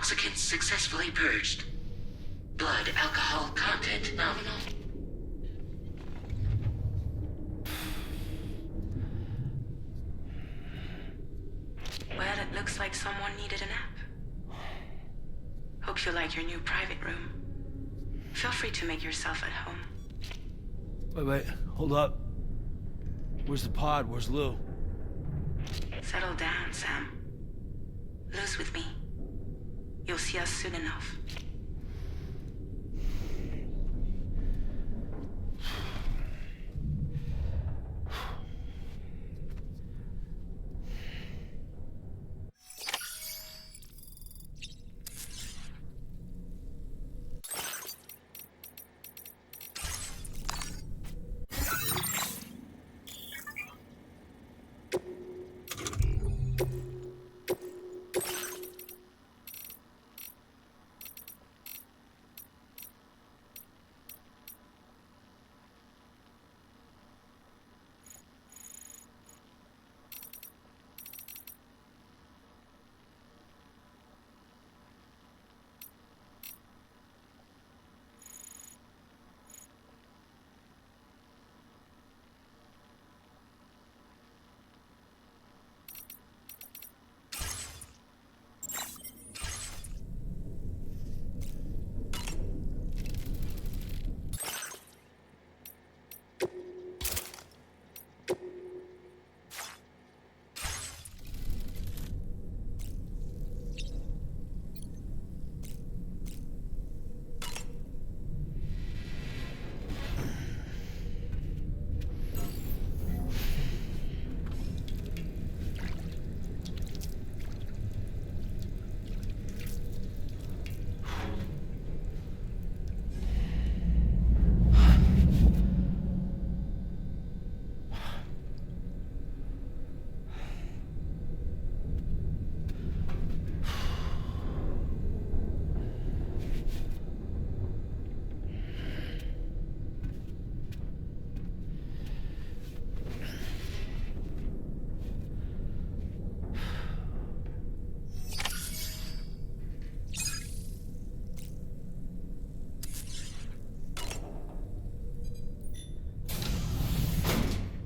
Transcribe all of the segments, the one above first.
Toxicants successfully purged. Blood alcohol content nominal. Well, it looks like someone needed a nap. Hope you like your new private room. Feel free to make yourself at home. Wait, hold up. Where's the pod? Where's Lou? Settle down, Sam. Lou's with me. You'll see us soon enough.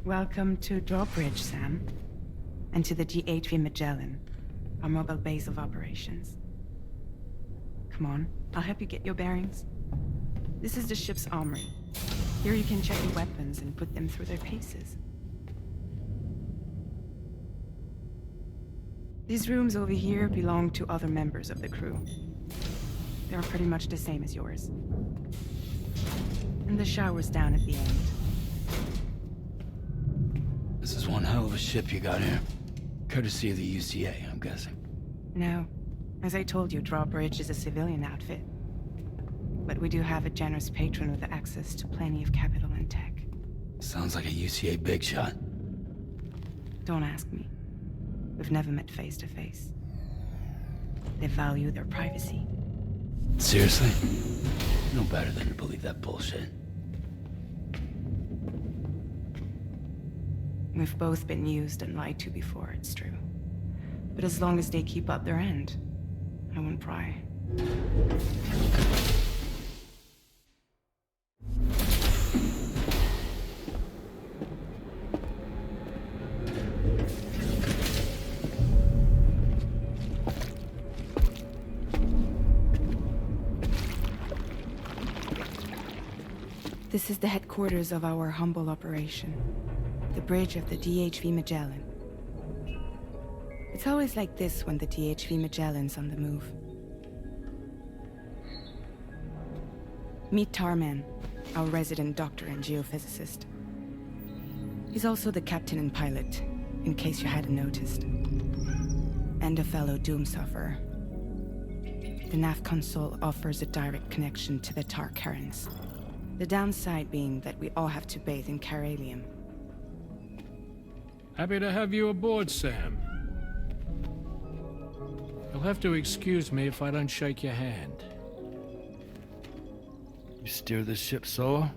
Welcome to Drawbridge, Sam. And to the GHV Magellan, our mobile base of operations. Come on, I'll help you get your bearings. This is the ship's armory. Here you can check your weapons and put them through their paces. These rooms over here belong to other members of the crew. They're pretty much the same as yours. And the shower's down at the end. This is one hell of a ship you got here. Courtesy of the UCA, I'm guessing. No. As I told you, Drawbridge is a civilian outfit. But we do have a generous patron with access to plenty of capital and tech. Sounds like a UCA big shot. Don't ask me. We've never met face to face. They value their privacy. Seriously? No better than to believe that bullshit. We've both been used and lied to before, it's true. But as long as they keep up their end, I won't pry. This is the headquarters of our humble operation. The bridge of the DHV Magellan. It's always like this when the DHV Magellan's on the move. Meet Tarman, our resident doctor and geophysicist. He's also the captain and pilot, in case you hadn't noticed. And a fellow doom sufferer. The nav console offers a direct connection to the tar currents. The downside being that we all have to bathe in caralium. Happy to have you aboard, Sam. You'll have to excuse me if I don't shake your hand. You steer this ship solo?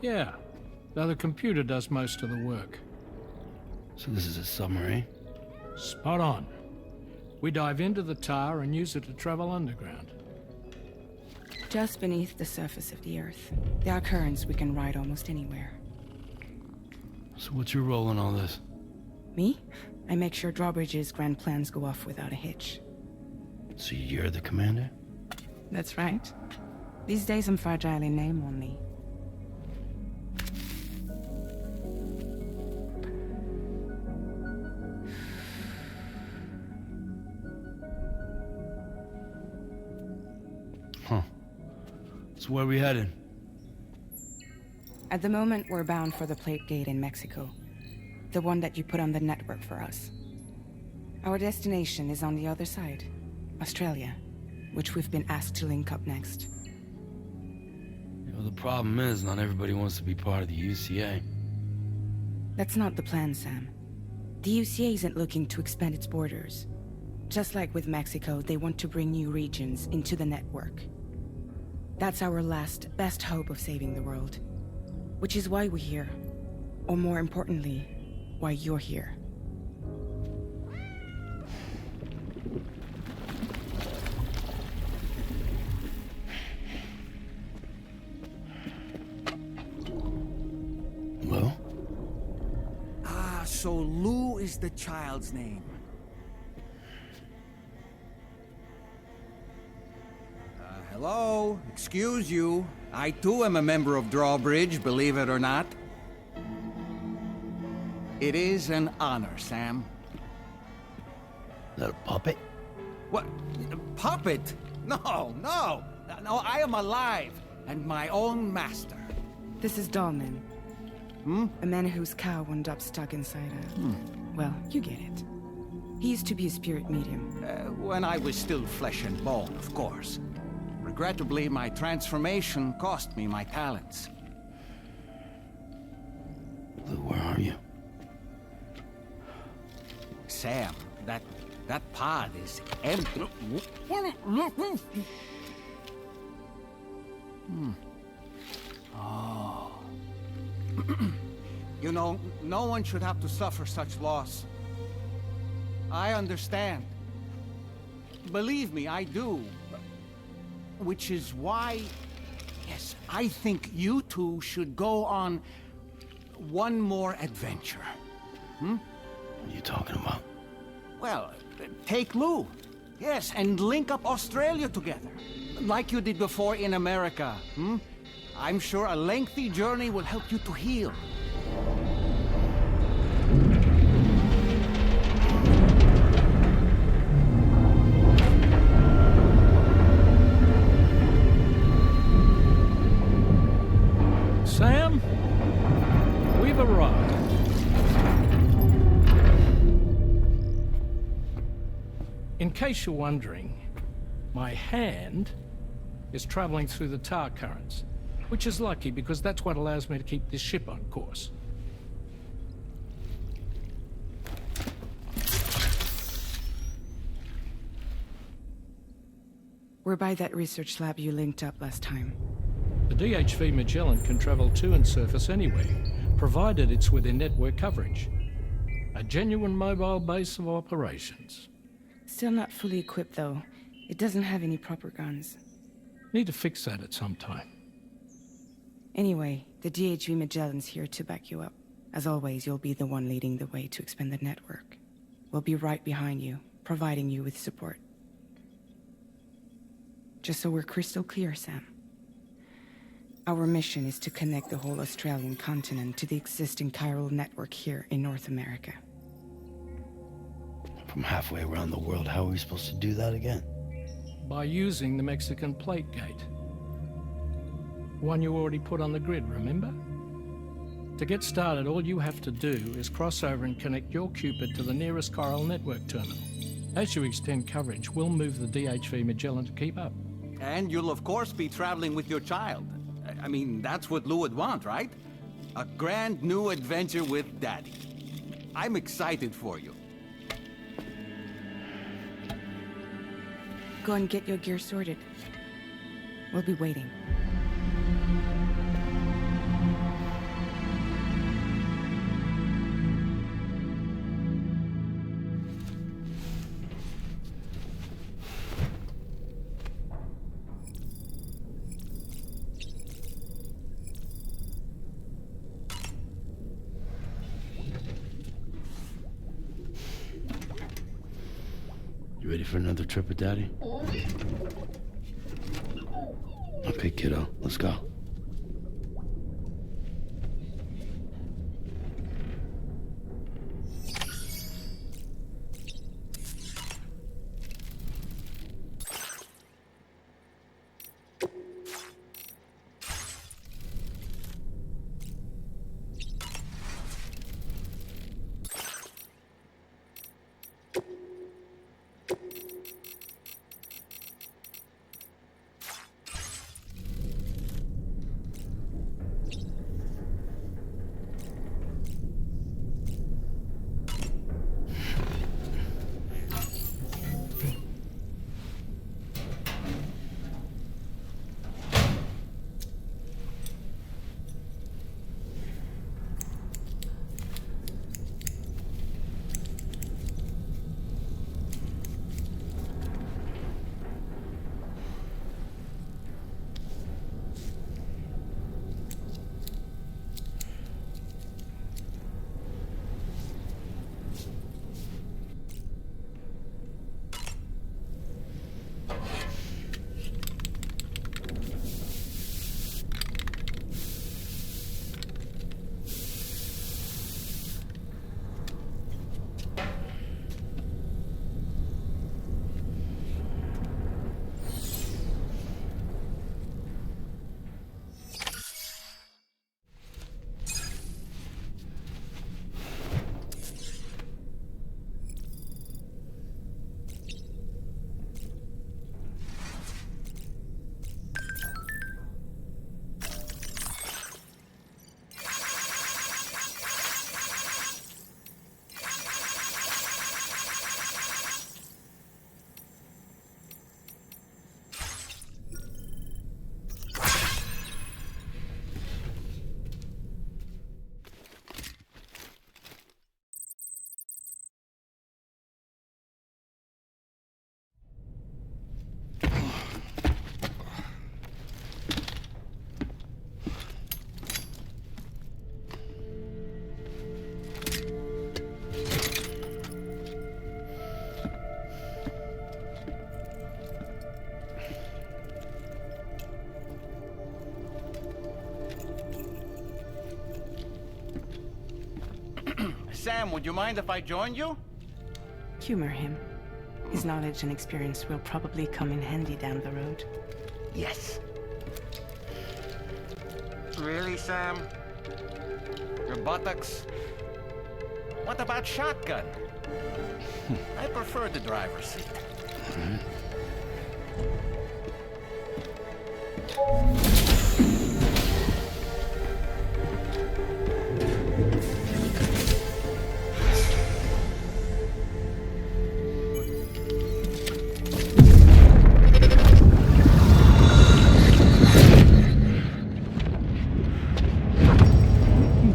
Yeah, though the computer does most of the work. So this is a submarine? Spot on. We dive into the tower and use it to travel underground. Just beneath the surface of the Earth, there are currents we can ride almost anywhere. So what's your role in all this? Me? I make sure Drawbridge's grand plans go off without a hitch. So you're the commander? That's right. These days I'm fragile in name only. Huh. So where are we headed? At the moment, we're bound for the Plate Gate in Mexico. The one that you put on the network for us. Our destination is on the other side, Australia, which we've been asked to link up next. You know, the problem is, not everybody wants to be part of the UCA. That's not the plan, Sam. The UCA isn't looking to expand its borders. Just like with Mexico, they want to bring new regions into the network. That's our last, best hope of saving the world. Which is why we're here. Or more importantly, why you're here. Lou? Ah, so Lou is the child's name. Hello? Excuse you. I too am a member of Drawbridge, believe it or not. It is an honor, Sam. Little puppet? What? Puppet? No, no! No, I am alive, and my own master. This is Dolman. A man whose cow wound up stuck inside a... Well, you get it. He used to be a spirit medium. When I was still flesh and bone, of course. Regrettably, my transformation cost me my talents. Lou, where are you? Sam, that pod is empty. Oh. You know, no one should have to suffer such loss. I understand. Believe me, I do. Which is why, yes, I think you two should go on one more adventure. What are you talking about? Well, take Lou. Yes, and link up Australia together. Like you did before in America. I'm sure a lengthy journey will help you to heal. Sam, we've arrived. In case you're wondering, my hand is traveling through the tar currents, which is lucky because that's what allows me to keep this ship on course. We're by that research lab you linked up last time. The DHV Magellan can travel to and surface anywhere, provided it's within network coverage. A genuine mobile base of operations. Still not fully equipped, though. It doesn't have any proper guns. Need to fix that at some time. Anyway, the DHV Magellan's here to back you up. As always, you'll be the one leading the way to expand the network. We'll be right behind you, providing you with support. Just so we're crystal clear, Sam. Our mission is to connect the whole Australian continent to the existing chiral network here in North America. From halfway around the world, how are we supposed to do that again? By using the Mexican Plate Gate. One you already put on the grid, remember? To get started, all you have to do is cross over and connect your Cupid to the nearest chiral network terminal. As you extend coverage, we'll move the DHV Magellan to keep up. And you'll of course be traveling with your child. I mean, that's what Lou would want, right? A grand new adventure with Daddy. I'm excited for you. Go and get your gear sorted. We'll be waiting. for another trip with Daddy? Okay, kiddo, let's go. Sam, would you mind if I joined you? Humor him. His knowledge and experience will probably come in handy down the road. Yes. Really, Sam? Your buttocks? What about shotgun? I prefer the driver's seat.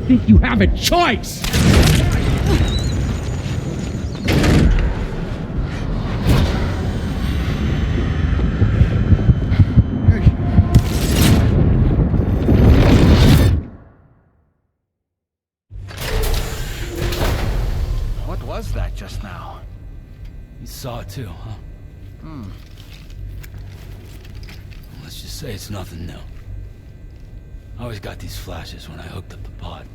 Think you have a choice? What was that just now? You saw it too, huh? Let's just say it's nothing new. I always got these flashes when I hooked up the pod.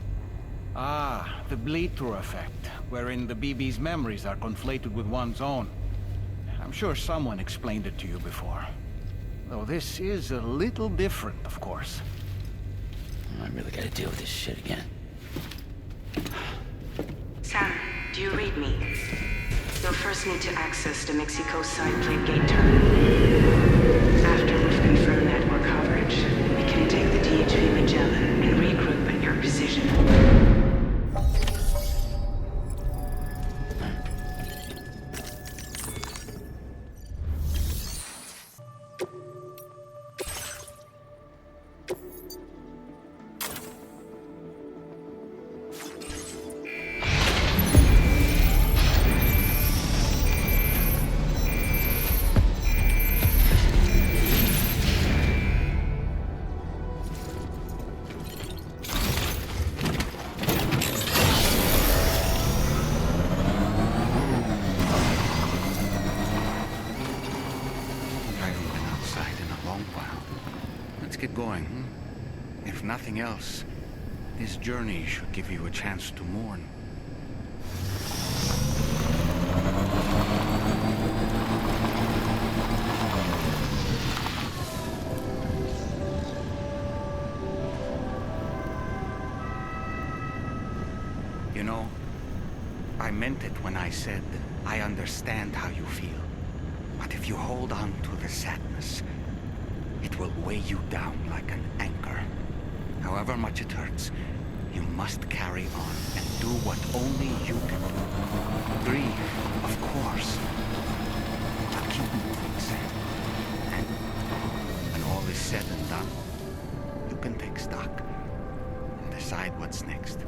Ah, the bleed-through effect, wherein the BB's memories are conflated with one's own. I'm sure someone explained it to you before. Though this is a little different, of course. I really gotta deal with this shit again. Sam, do you read me? You'll first need to access the Mexico side plate gate terminal. After we've confirmed network coverage, we can take the DHV Magellan and regroup at your position. going, hmm? If nothing else, this journey should give you a chance to mourn. You know, I meant it when I said I understand how you feel. But if you hold on to the sadness, it will weigh you down like an anchor. However much it hurts, you must carry on and do what only you can do. Grieve, of course. But keep moving, Sam. And when all is said and done, you can take stock and decide what's next.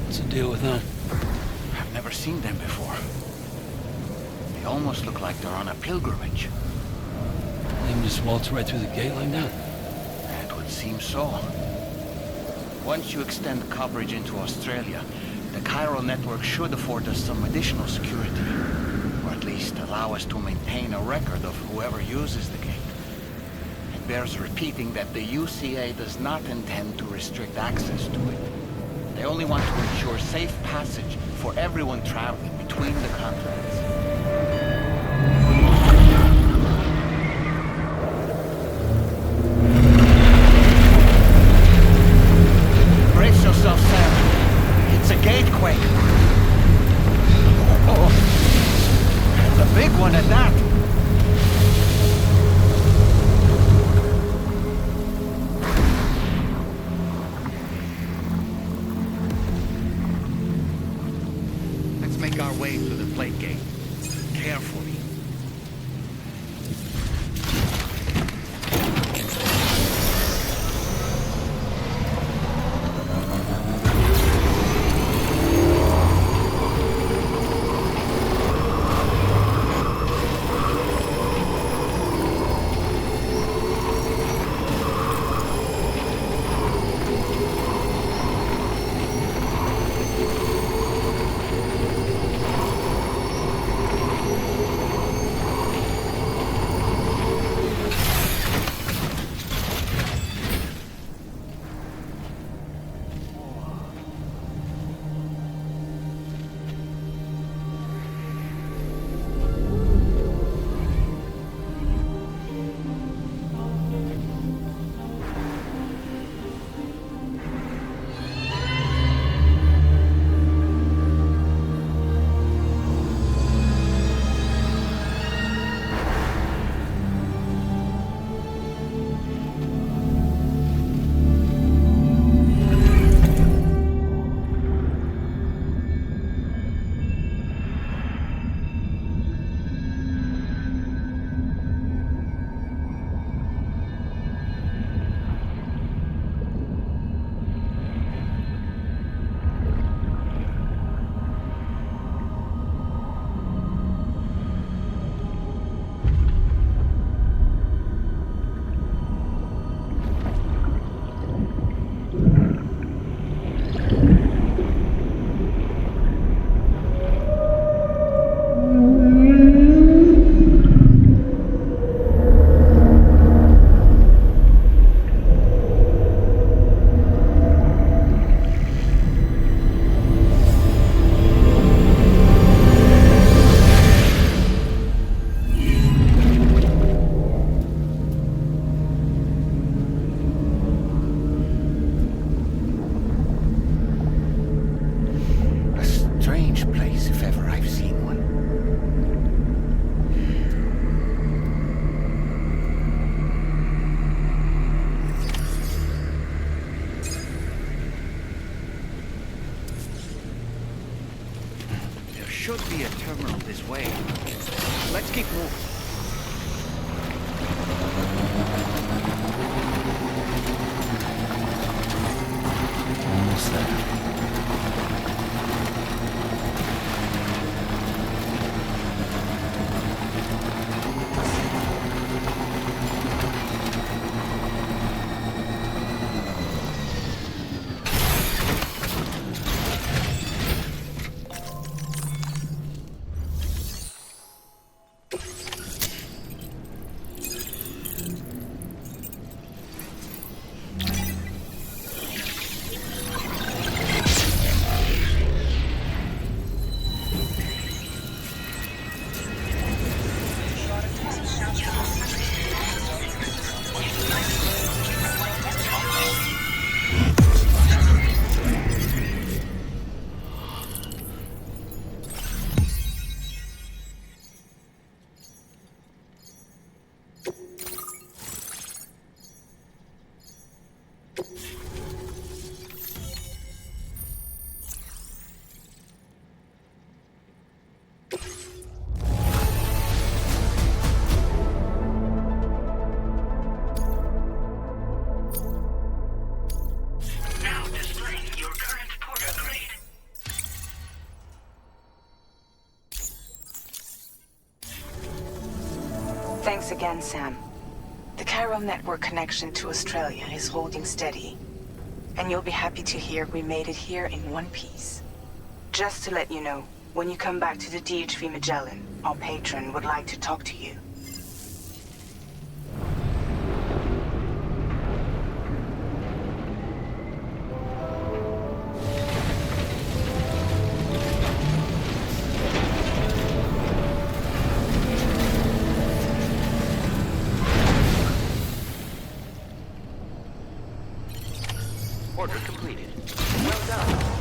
What's the deal with them? I've never seen them before. pilgrimage. They can just waltz right through the gate like that? It would seem so. Once you extend coverage into Australia, the Chiral network should afford us some additional security. Or at least allow us to maintain a record of whoever uses the gate. It bears repeating that the UCA does not intend to restrict access to it. They only want to ensure safe passage for everyone traveling between the continents. Brace yourself, Sam. It's a gatequake. Oh, and a big one at that. Let's make our way through the plate gate. Carefully. Should be a terminal this way. Let's keep moving. Almost there. Thanks again, Sam. The Chiral network connection to Australia is holding steady. And you'll be happy to hear we made it here in one piece. Just to let you know, when you come back to the DHV Magellan, our patron would like to talk to you. Order completed. Well done.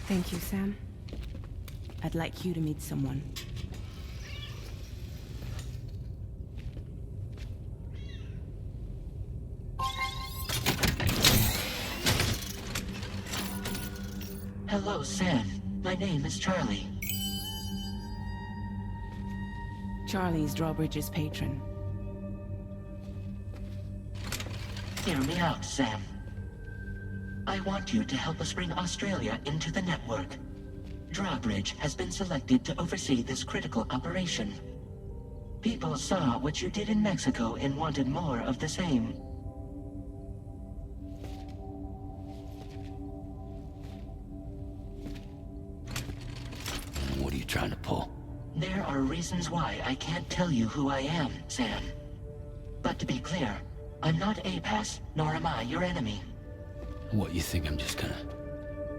Thank you, Sam. I'd like you to meet someone. Hello, Sam. My name is Charlie. Charlie's Drawbridge's patron. Hear me out, Sam. I want you to help us bring Australia into the network. Drawbridge has been selected to oversee this critical operation. People saw what you did in Mexico and wanted more of the same. What are you trying to pull? There are reasons why I can't tell you who I am, Sam. But to be clear, I'm not APAS, nor am I your enemy. What, you think I'm just gonna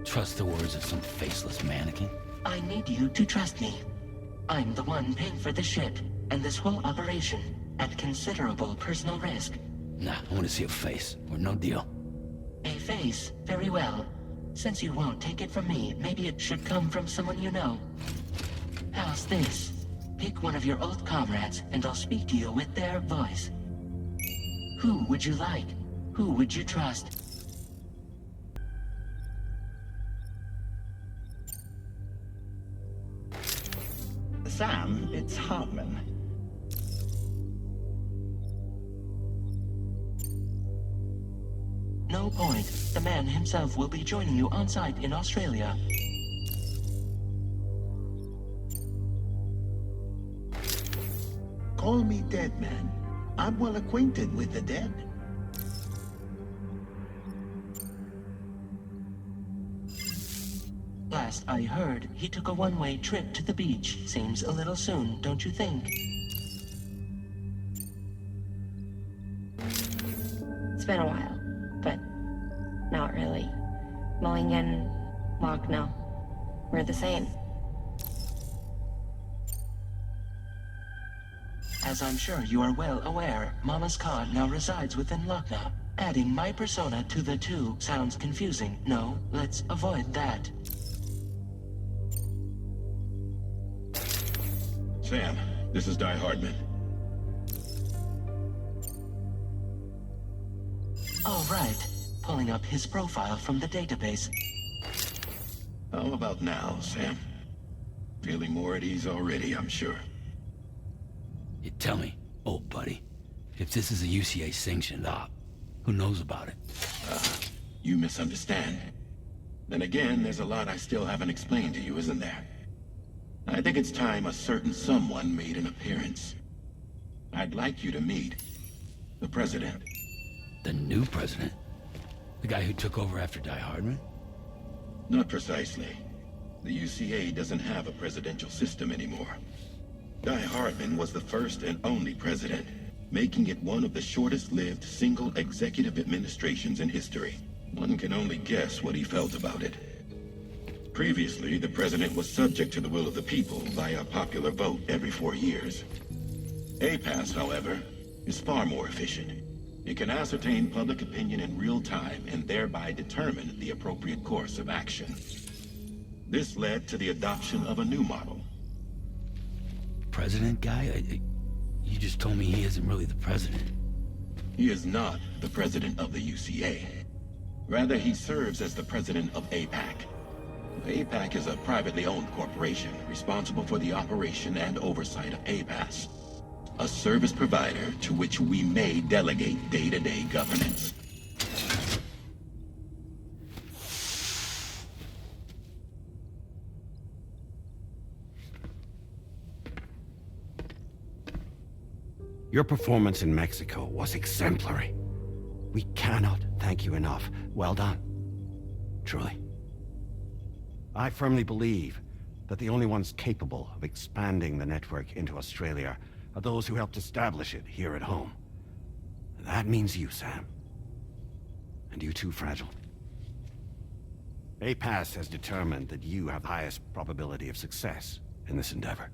trust the words of some faceless mannequin? I need you to trust me. I'm the one paying for the ship and this whole operation at considerable personal risk. Nah, I want to see a face, or no deal. A face? Very well. Since you won't take it from me, maybe it should come from someone you know. How's this? Pick one of your old comrades, and I'll speak to you with their voice. Who would you like? Who would you trust? Sam, it's Hartman. No point. The man himself will be joining you on site in Australia. Call me Dead Man. I'm well acquainted with the dead. Last I heard, he took a one-way trip to the beach. Seems a little soon, don't you think? It's been a while, but not really. Mulligan, Locke, no. We're the same. As I'm sure you are well aware, Mama's Khan now resides within Lochna. Adding my persona to the two sounds confusing. No, let's avoid that. Sam, this is Die Hardman. All right. Pulling up his profile from the database. How about now, Sam? Feeling more at ease already, I'm sure. You tell me, old buddy, if this is a UCA-sanctioned op, who knows about it? You misunderstand. Then again, there's a lot I still haven't explained to you, isn't there? I think it's time a certain someone made an appearance. I'd like you to meet the President. The new president? The guy who took over after Die Hardman? Not precisely. The UCA doesn't have a presidential system anymore. Die Hardman was the first and only president, making it one of the shortest-lived single executive administrations in history. One can only guess what he felt about it. Previously, the president was subject to the will of the people via a popular vote every 4 years. APAS, however, is far more efficient. It can ascertain public opinion in real time and thereby determine the appropriate course of action. This led to the adoption of a new model. President guy? You just told me he isn't really the president. He is not the president of the UCA. Rather, he serves as the president of APAC. APAC is a privately owned corporation responsible for the operation and oversight of APAS, a service provider to which we may delegate day-to-day governance. Your performance in Mexico was exemplary. We cannot thank you enough. Well done. Truly. I firmly believe that the only ones capable of expanding the network into Australia are those who helped establish it here at home. That means you, Sam. And you too, Fragile. APAS has determined that you have the highest probability of success in this endeavor.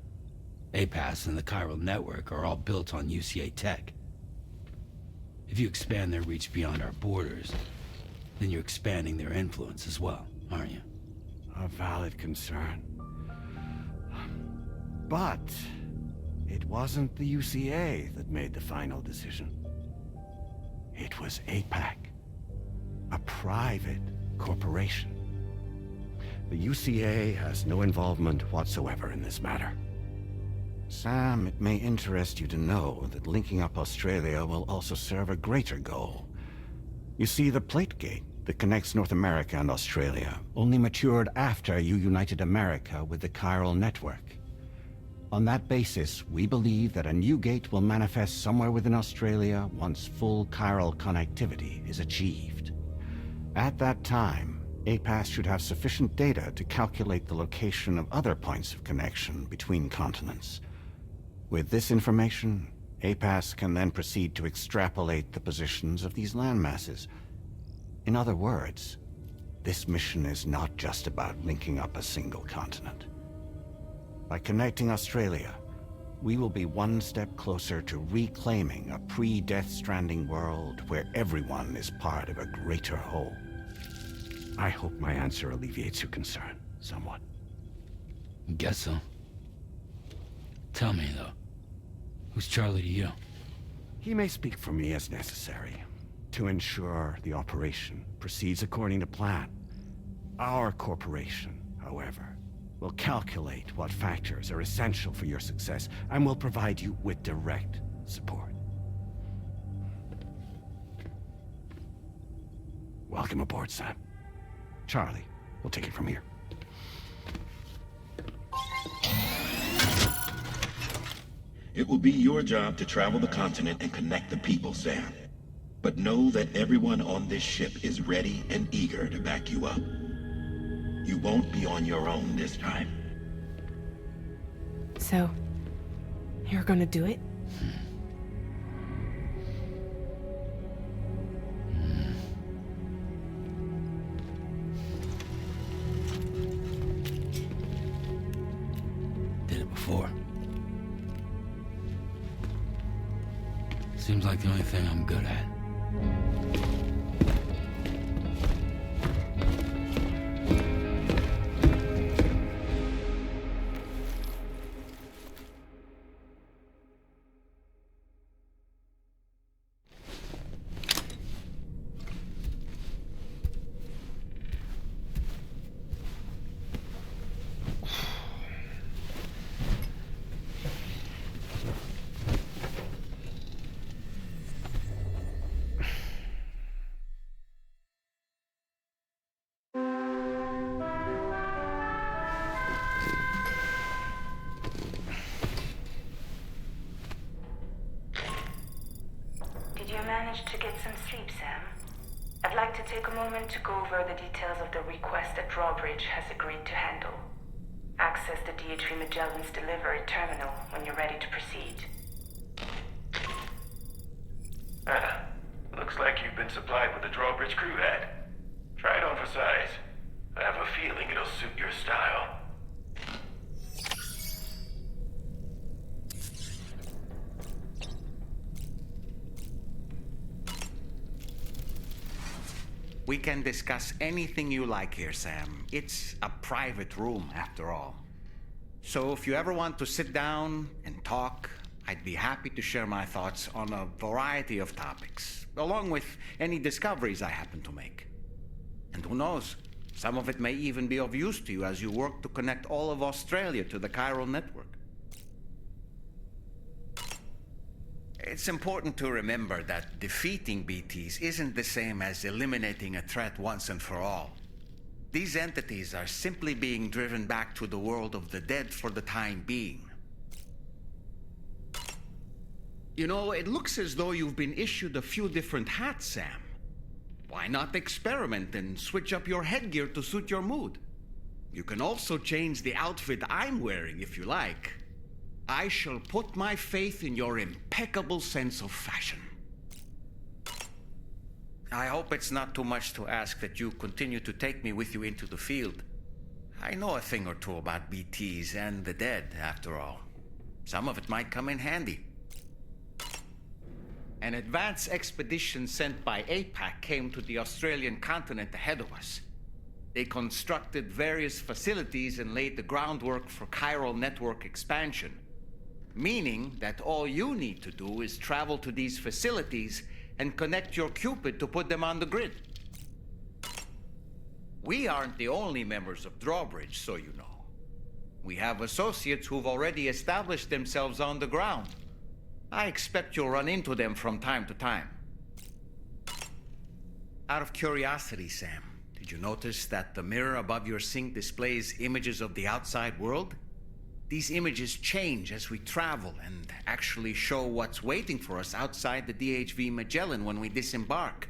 APAS and the chiral network are all built on UCA tech. If you expand their reach beyond our borders, then you're expanding their influence as well, aren't you? A valid concern. But it wasn't the UCA that made the final decision. It was APAC, a private corporation. The UCA has no involvement whatsoever in this matter. Sam, it may interest you to know that linking up Australia will also serve a greater goal. You see, the plate gate that connects North America and Australia only matured after you united America with the chiral network. On that basis, we believe that a new gate will manifest somewhere within Australia once full chiral connectivity is achieved. At that time, APAS should have sufficient data to calculate the location of other points of connection between continents. With this information, APAS can then proceed to extrapolate the positions of these landmasses. In other words, this mission is not just about linking up a single continent. By connecting Australia, we will be one step closer to reclaiming a pre-Death Stranding world where everyone is part of a greater whole. I hope my answer alleviates your concern somewhat. Guess so. Tell me, though, who's Charlie to you? He may speak for me as necessary to ensure the operation proceeds according to plan. Our corporation, however, will calculate what factors are essential for your success and will provide you with direct support. Welcome aboard, Sam. Charlie, we'll take it from here. It will be your job to travel the continent and connect the people, Sam. But know that everyone on this ship is ready and eager to back you up. You won't be on your own this time. So, you're gonna do it? Did it before. Seems like the only thing I'm good at. To get some sleep, Sam. I'd like to take a moment to go over the details of the request that Drawbridge has agreed to handle. Access the DH3 Magellan's delivery terminal when you're ready to proceed. Looks like you've been supplied with the Drawbridge crew hat. Try it on for size. I have a feeling it'll suit your style. We can discuss anything you like here, Sam. It's a private room, after all. So if you ever want to sit down and talk, I'd be happy to share my thoughts on a variety of topics, along with any discoveries I happen to make. And who knows, some of it may even be of use to you as you work to connect all of Australia to the chiral network. It's important to remember that defeating BTs isn't the same as eliminating a threat once and for all. These entities are simply being driven back to the world of the dead for the time being. You know, it looks as though you've been issued a few different hats, Sam. Why not experiment and switch up your headgear to suit your mood? You can also change the outfit I'm wearing if you like. I shall put my faith in your impeccable sense of fashion. I hope it's not too much to ask that you continue to take me with you into the field. I know a thing or two about BTs and the dead, after all. Some of it might come in handy. An advance expedition sent by APAC came to the Australian continent ahead of us. They constructed various facilities and laid the groundwork for chiral network expansion. Meaning that all you need to do is travel to these facilities and connect your Cupid to put them on the grid. We aren't the only members of Drawbridge, so you know. We have associates who've already established themselves on the ground. I expect you'll run into them from time to time. Out of curiosity, Sam, did you notice that the mirror above your sink displays images of the outside world? These images change as we travel and actually show what's waiting for us outside the DHV Magellan when we disembark.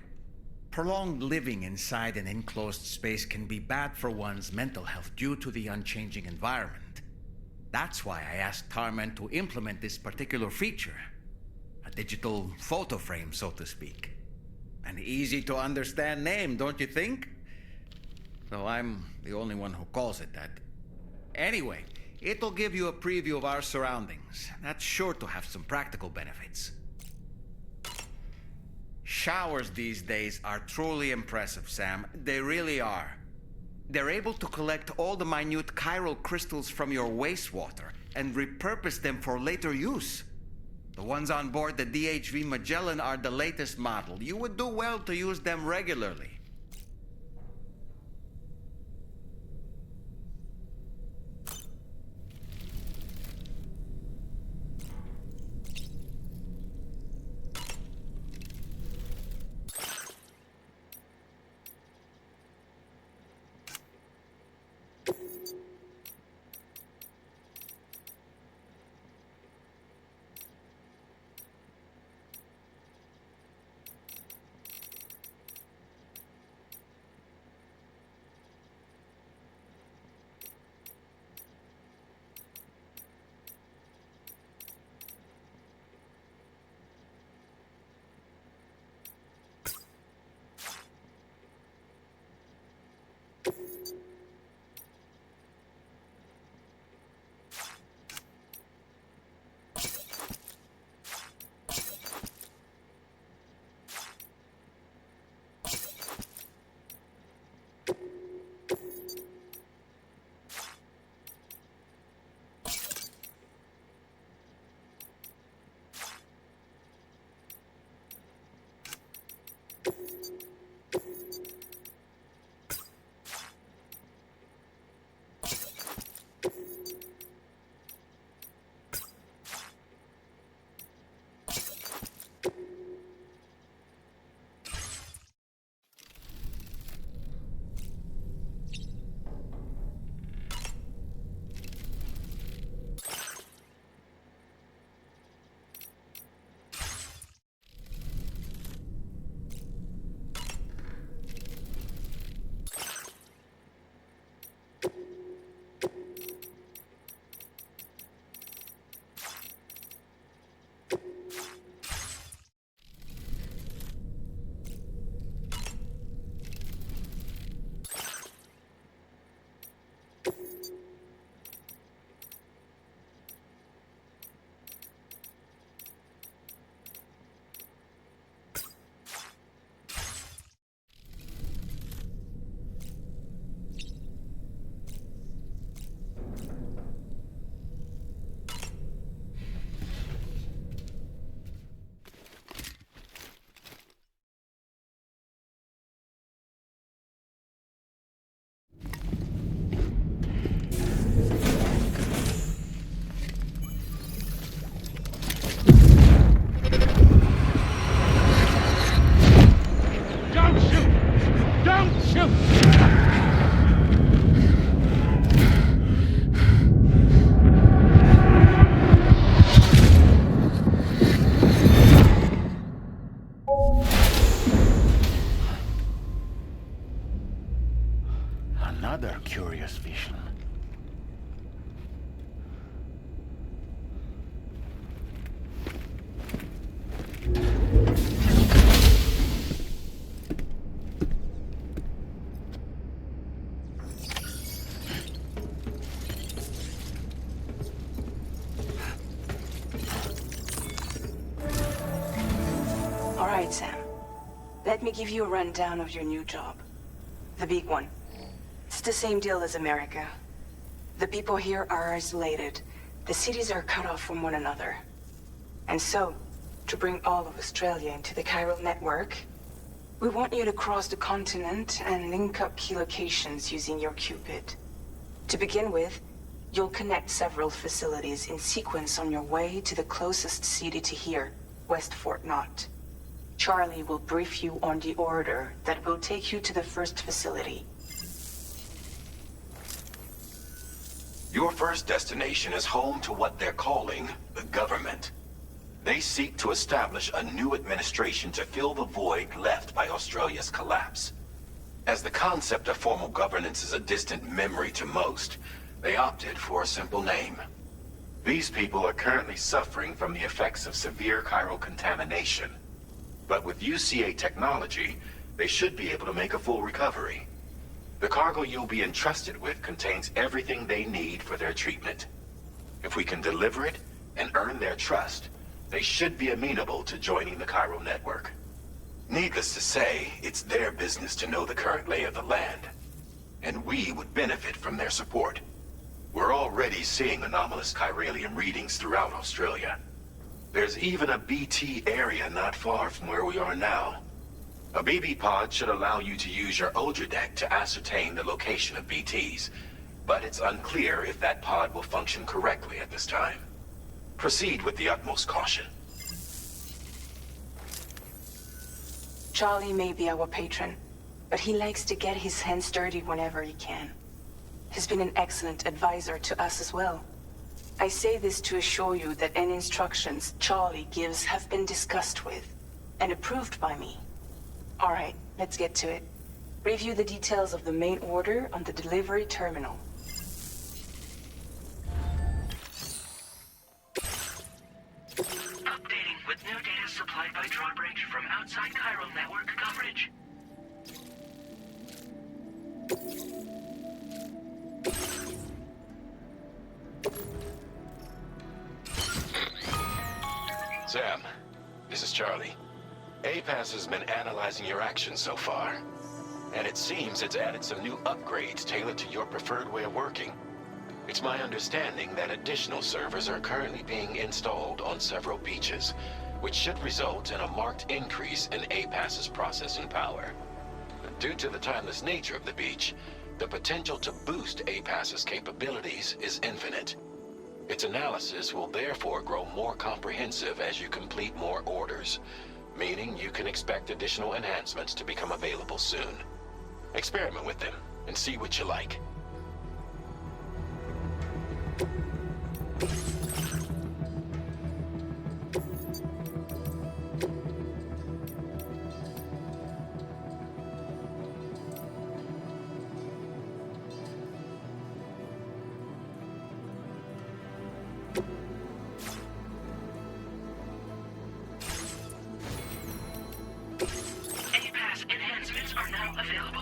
Prolonged living inside an enclosed space can be bad for one's mental health due to the unchanging environment. That's why I asked Tarman to implement this particular feature. A digital photo frame, so to speak. An easy to understand name, don't you think? Though I'm the only one who calls it that. Anyway, it'll give you a preview of our surroundings. That's sure to have some practical benefits. Showers these days are truly impressive, Sam. They really are. They're able to collect all the minute chiral crystals from your wastewater and repurpose them for later use. The ones on board the DHV Magellan are the latest model. You would do well to use them regularly. Let me give you a rundown of your new job. The big one. It's the same deal as America. The people here are isolated. The cities are cut off from one another. And so, to bring all of Australia into the chiral network, we want you to cross the continent and link up key locations using your Cupid. To begin with, you'll connect several facilities in sequence on your way to the closest city to here, West Fort Knott. Charlie will brief you on the order that will take you to the first facility. Your first destination is home to what they're calling the government. They seek to establish a new administration to fill the void left by Australia's collapse. As the concept of formal governance is a distant memory to most, they opted for a simple name. These people are currently suffering from the effects of severe chiral contamination. But with UCA technology, they should be able to make a full recovery. The cargo you'll be entrusted with contains everything they need for their treatment. If we can deliver it and earn their trust, they should be amenable to joining the chiral network. Needless to say, it's their business to know the current lay of the land, and we would benefit from their support. We're already seeing anomalous chiralium readings throughout Australia. There's even a BT area not far from where we are now. A BB pod should allow you to use your Ultra deck to ascertain the location of BTs, but it's unclear if that pod will function correctly at this time. Proceed with the utmost caution. Charlie may be our patron, but he likes to get his hands dirty whenever he can. He's been an excellent advisor to us as well. I say this to assure you that any instructions Charlie gives have been discussed with and approved by me. All right, let's get to it. Review the details of the main order on the delivery terminal. Updating with new data supplied by Drawbridge from outside chiral network coverage. Sam, this is Charlie. APAS has been analyzing your actions so far, and it seems it's added some new upgrades tailored to your preferred way of working. It's my understanding that additional servers are currently being installed on several beaches, which should result in a marked increase in APAS's processing power. Due to the timeless nature of the beach, the potential to boost APAS's capabilities is infinite. Its analysis will therefore grow more comprehensive as you complete more orders, meaning you can expect additional enhancements to become available soon. Experiment with them and see what you like. APAS enhancements are now available.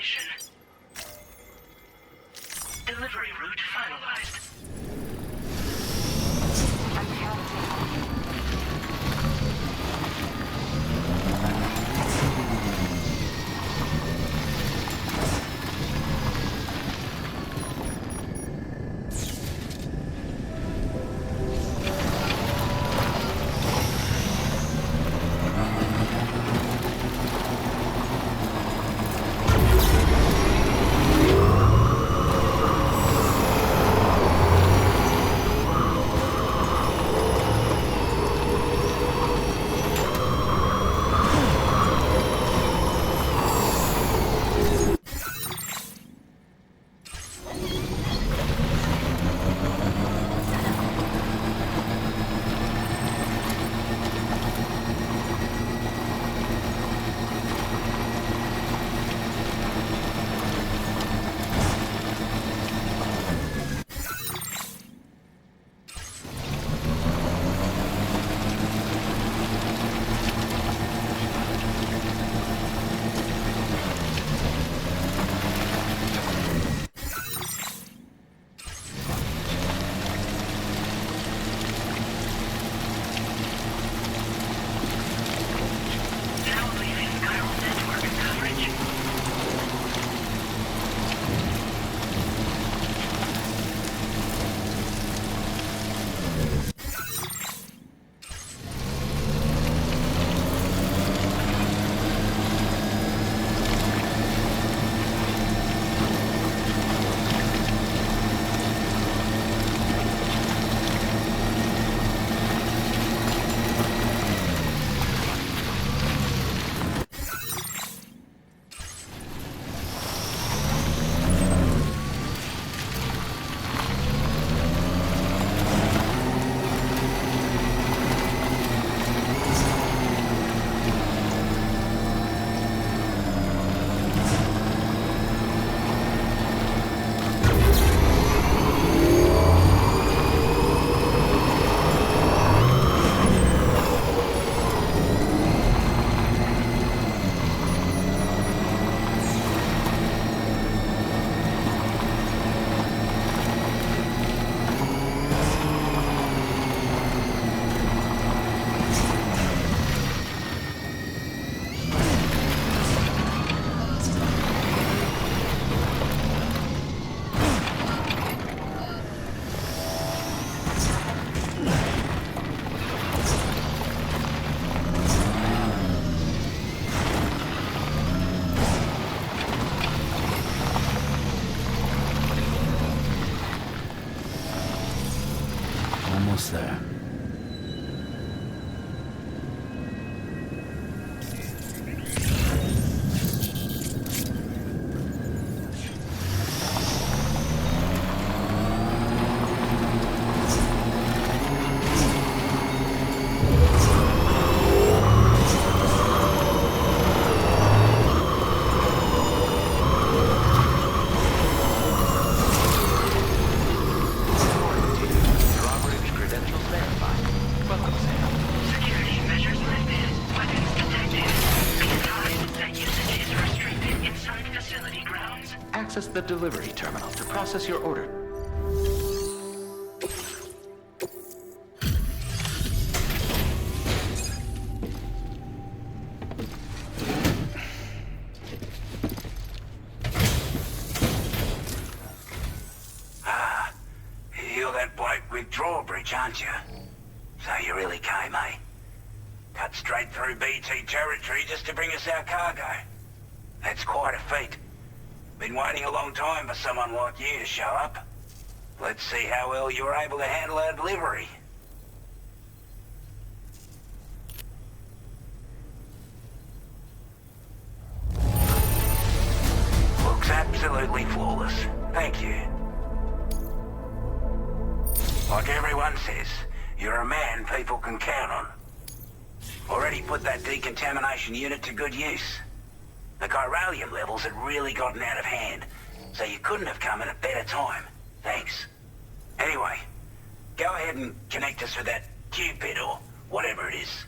destination. Delivery route finalized. Almost there. Access the delivery terminal to process your order. You're that bloke with drawbridge, aren't you? So you really came, eh? Cut straight through BT territory just to bring us our cargo. That's quite a feat. Been waiting a long time for someone like you to show up. Let's see how well you're able to handle our delivery. Looks absolutely flawless. Thank you. Like everyone says, you're a man people can count on. Already put that decontamination unit to good use. The chiralium levels had really gotten out of hand, so you couldn't have come at a better time. Thanks. Anyway, go ahead and connect us with that Cupid or whatever it is.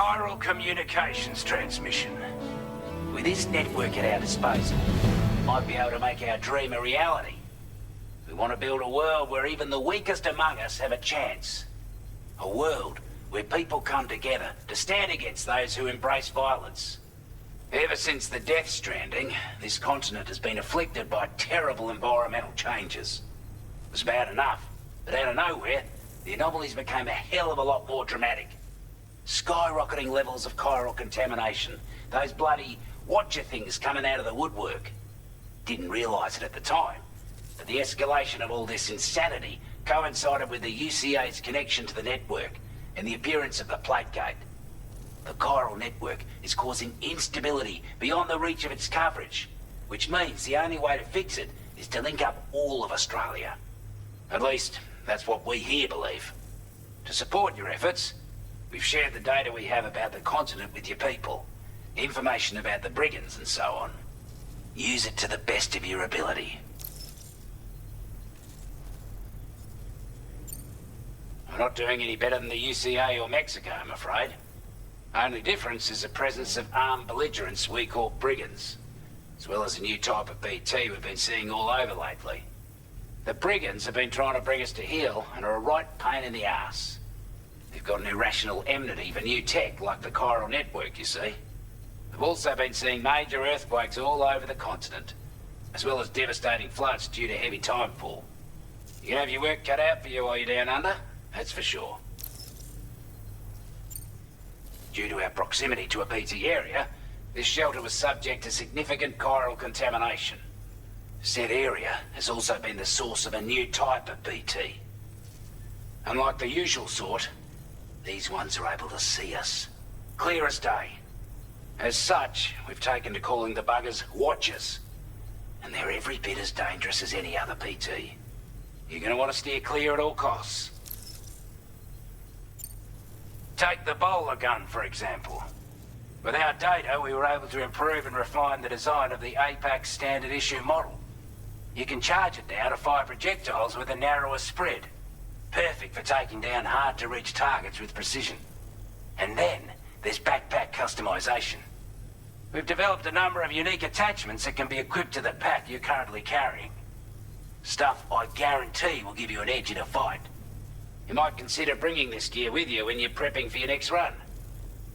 chiral communications transmission. With this network at our disposal, we might be able to make our dream a reality. We want to build a world where even the weakest among us have a chance. A world where people come together to stand against those who embrace violence. Ever since the Death Stranding, this continent has been afflicted by terrible environmental changes. It was bad enough, but out of nowhere, the anomalies became a hell of a lot more dramatic. Skyrocketing levels of chiral contamination, those bloody watcher things coming out of the woodwork. Didn't realize it at the time, but the escalation of all this insanity coincided with the UCA's connection to the network and the appearance of the plate gate. The chiral network is causing instability beyond the reach of its coverage, which means the only way to fix it is to link up all of Australia. At least, that's what we here believe. To support your efforts, we've shared the data we have about the continent with your people, information about the brigands and so on. Use it to the best of your ability. We're not doing any better than the UCA or Mexico, I'm afraid. Only difference is the presence of armed belligerents we call brigands, as well as a new type of BT we've been seeing all over lately. The brigands have been trying to bring us to heel and are a right pain in the ass. They've got an irrational enmity for new tech like the chiral network, you see. We've also been seeing major earthquakes all over the continent, as well as devastating floods due to heavy timefall. You can have your work cut out for you while you're down under, that's for sure. Due to our proximity to a BT area, this shelter was subject to significant chiral contamination. Said area has also been the source of a new type of BT. Unlike the usual sort, these ones are able to see us. Clear as day. As such, we've taken to calling the buggers Watchers. And they're every bit as dangerous as any other BT. You're gonna want to steer clear at all costs. Take the bowler gun, for example. With our data, we were able to improve and refine the design of the APAC standard issue model. You can charge it now to fire projectiles with a narrower spread. Perfect for taking down hard-to-reach targets with precision. And then, there's backpack customization. We've developed a number of unique attachments that can be equipped to the pack you're currently carrying. Stuff I guarantee will give you an edge in a fight. You might consider bringing this gear with you when you're prepping for your next run.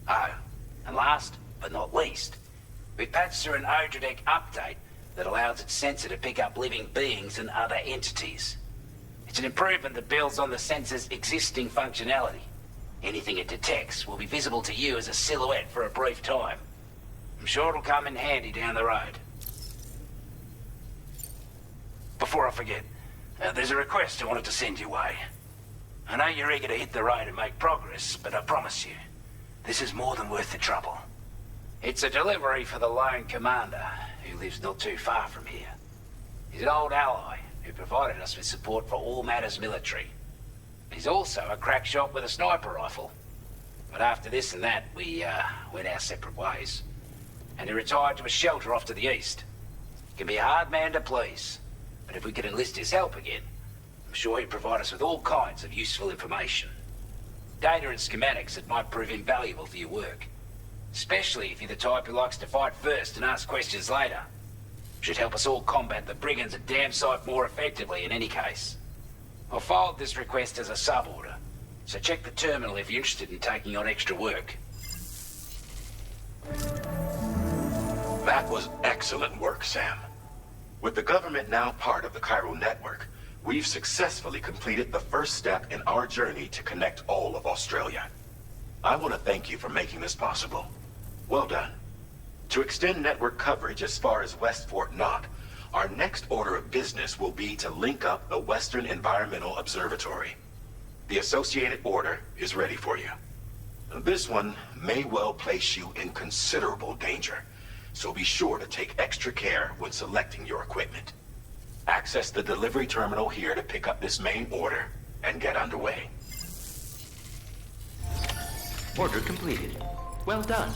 Oh, and last but not least, we've patched through an Odradek update that allows its sensor to pick up living beings and other entities. It's an improvement that builds on the sensor's existing functionality. Anything it detects will be visible to you as a silhouette for a brief time. I'm sure it'll come in handy down the road. Before I forget, there's a request I wanted to send your way. I know you're eager to hit the road and make progress, but I promise you, this is more than worth the trouble. It's a delivery for the lone commander, who lives not too far from here. He's an old ally who provided us with support for all matters military. He's also a crack shot with a sniper rifle. But after this and that, we went our separate ways. And he retired to a shelter off to the east. He can be a hard man to please, but if we could enlist his help again, I'm sure he'd provide us with all kinds of useful information. Data and schematics that might prove invaluable for your work. Especially if you're the type who likes to fight first and ask questions later. Should help us all combat the brigands at damn sight more effectively in any case. I'll forward this request as a sub-order, so check the terminal if you're interested in taking on extra work. That was excellent work, Sam. With the government now part of the chiral network, we've successfully completed the first step in our journey to connect all of Australia. I want to thank you for making this possible. Well done. To extend network coverage as far as West Fort Knott, our next order of business will be to link up the Western Environmental Observatory. The associated order is ready for you. This one may well place you in considerable danger, so be sure to take extra care when selecting your equipment. Access the delivery terminal here to pick up this main order and get underway. Order completed. Well done.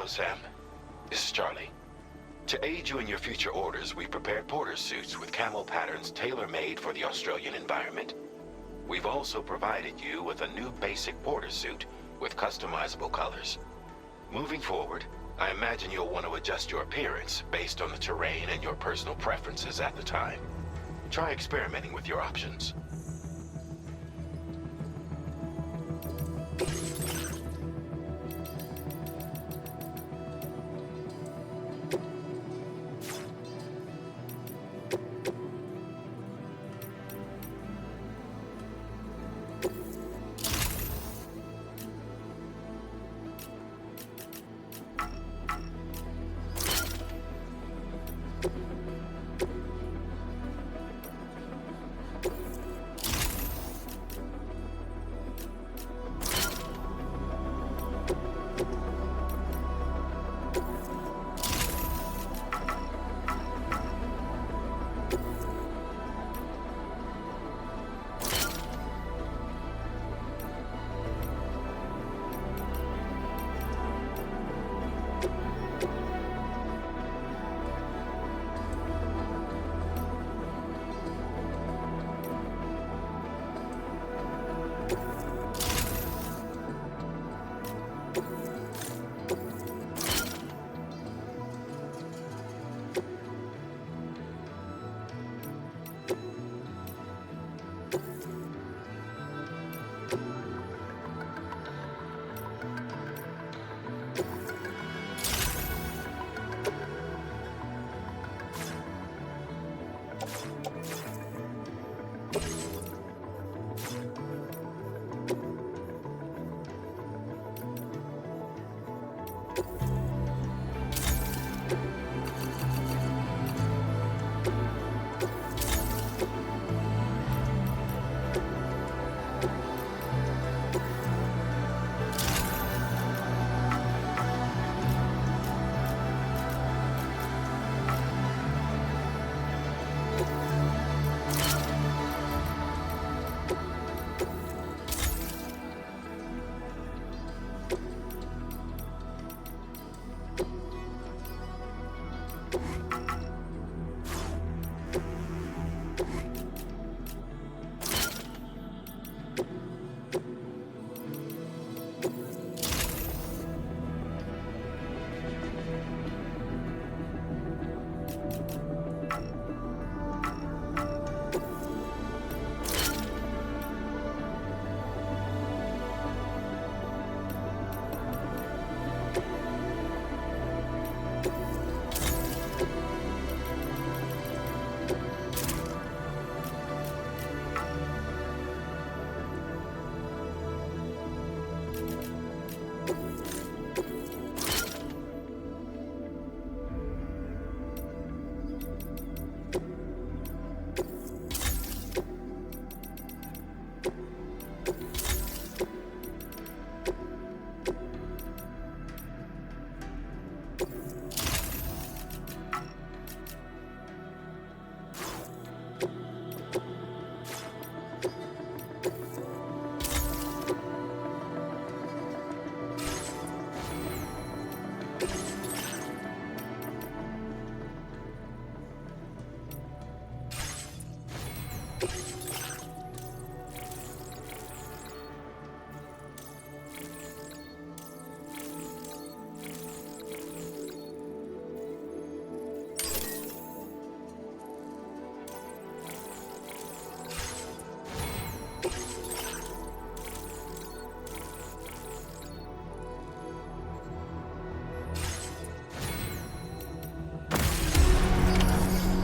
down, Sam. This is Charlie. To aid you in your future orders, we prepared porter suits with camo patterns tailor-made for the Australian environment. We've also provided you with a new basic porter suit with customizable colors. Moving forward, I imagine you'll want to adjust your appearance based on the terrain and your personal preferences at the time. Try experimenting with your options.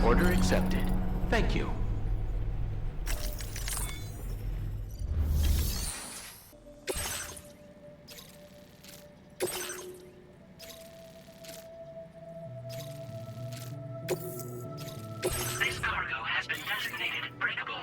Order accepted. Thank you. This cargo has been designated breakable.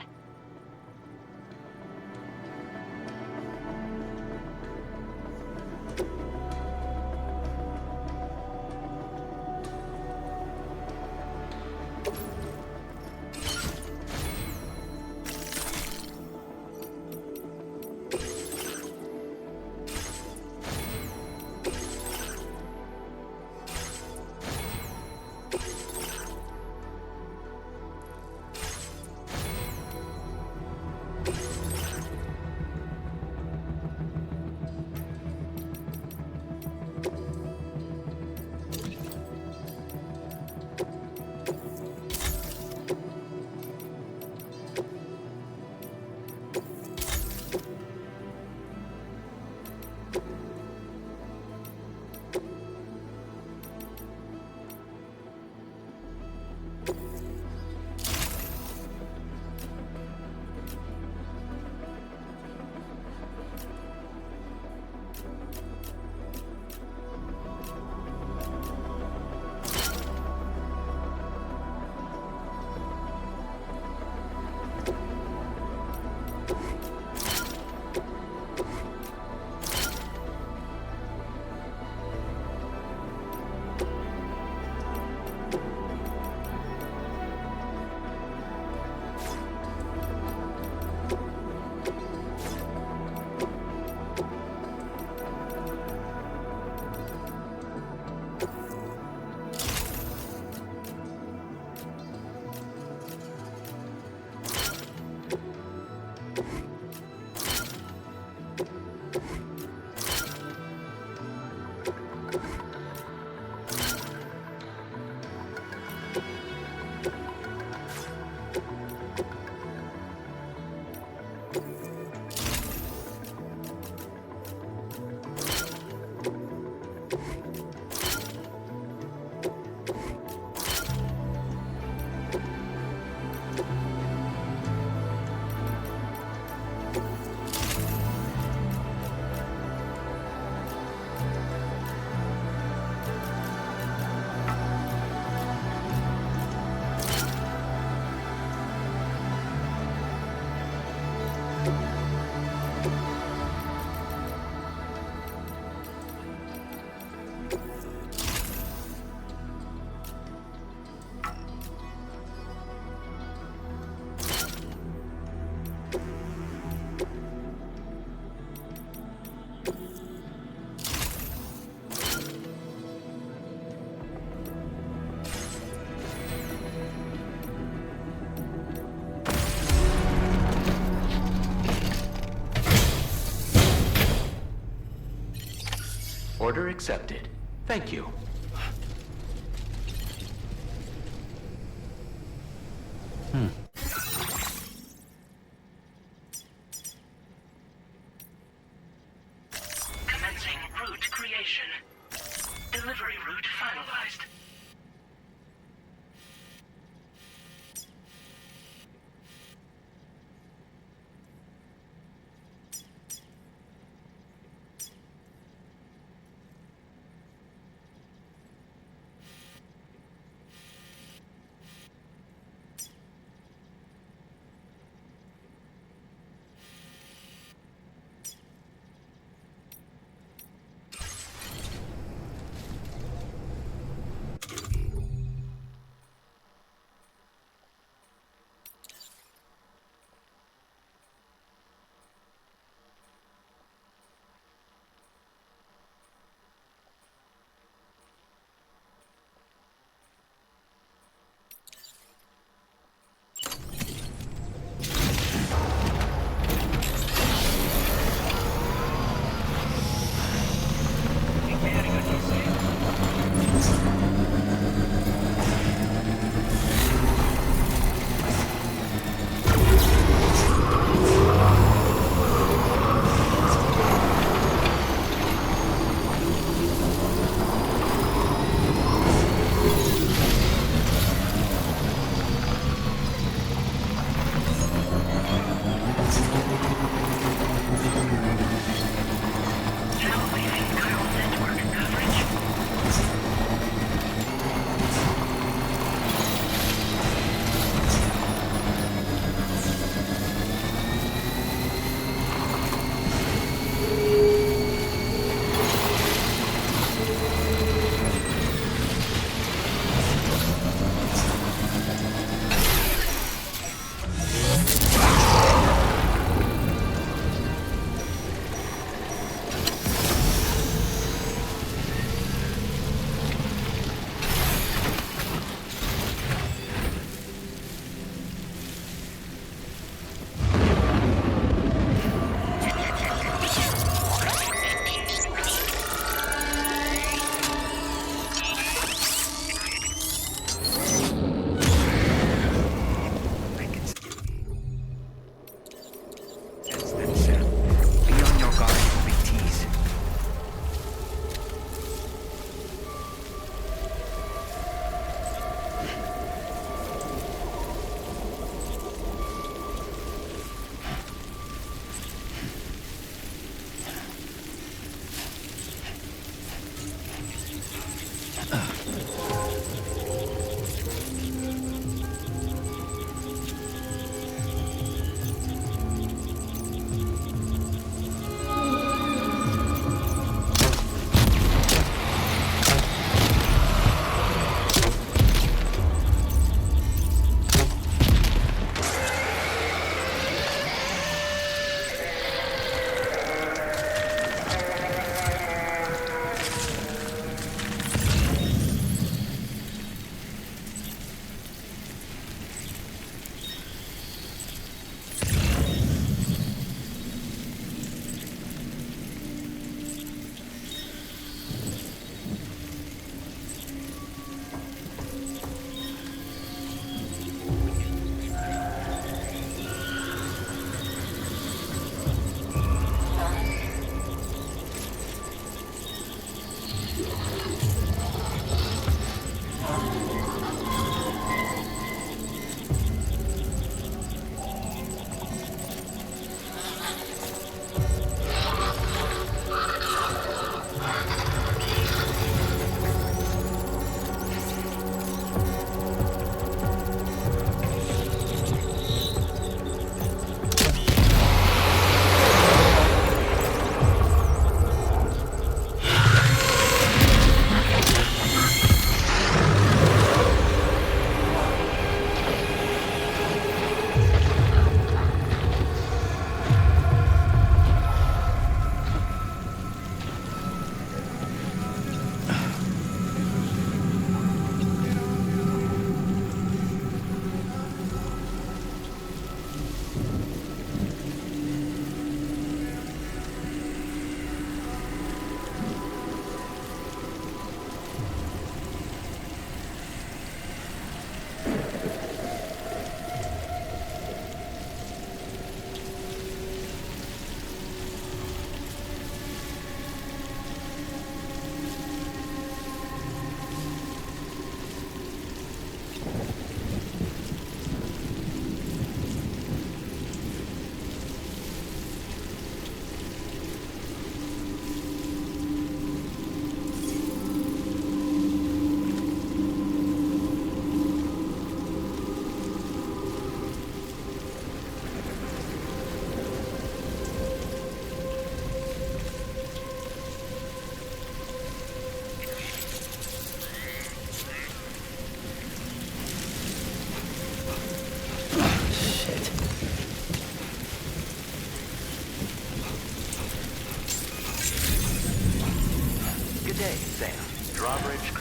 Order accepted. Thank you. Commencing route creation. Delivery route finalized.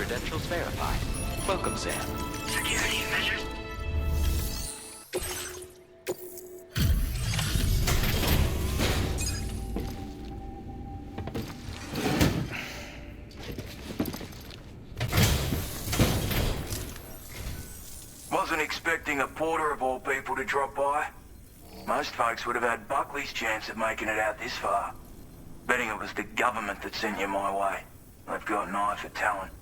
credentials verified. Welcome, Sam. Security measures. Wasn't expecting a porter of all people to drop by. Most folks would have had Buckley's chance of making it out this far. Betting it was the government that sent you my way. They've got an eye for talent.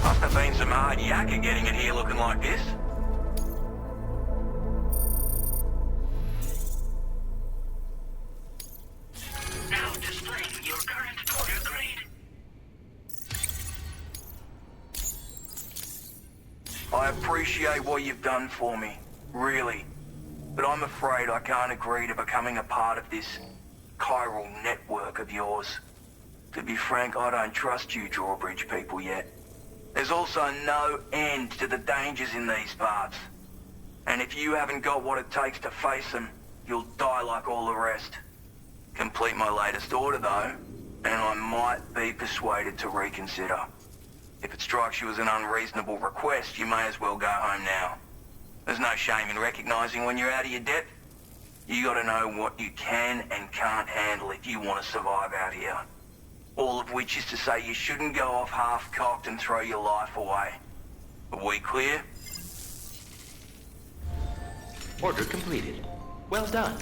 Must have been some hard yakka getting it here looking like this. Now displaying your current porter grade. I appreciate what you've done for me, really. But I'm afraid I can't agree to becoming a part of this chiral network of yours. To be frank, I don't trust you drawbridge people yet. There's also no end to the dangers in these parts. And if you haven't got what it takes to face them, you'll die like all the rest. Complete my latest order though, and I might be persuaded to reconsider. If it strikes you as an unreasonable request, you may as well go home now. There's no shame in recognizing when you're out of your depth. You gotta know what you can and can't handle if you want to survive out here. All of which is to say you shouldn't go off half-cocked and throw your life away. Are we clear? Order completed. Well done.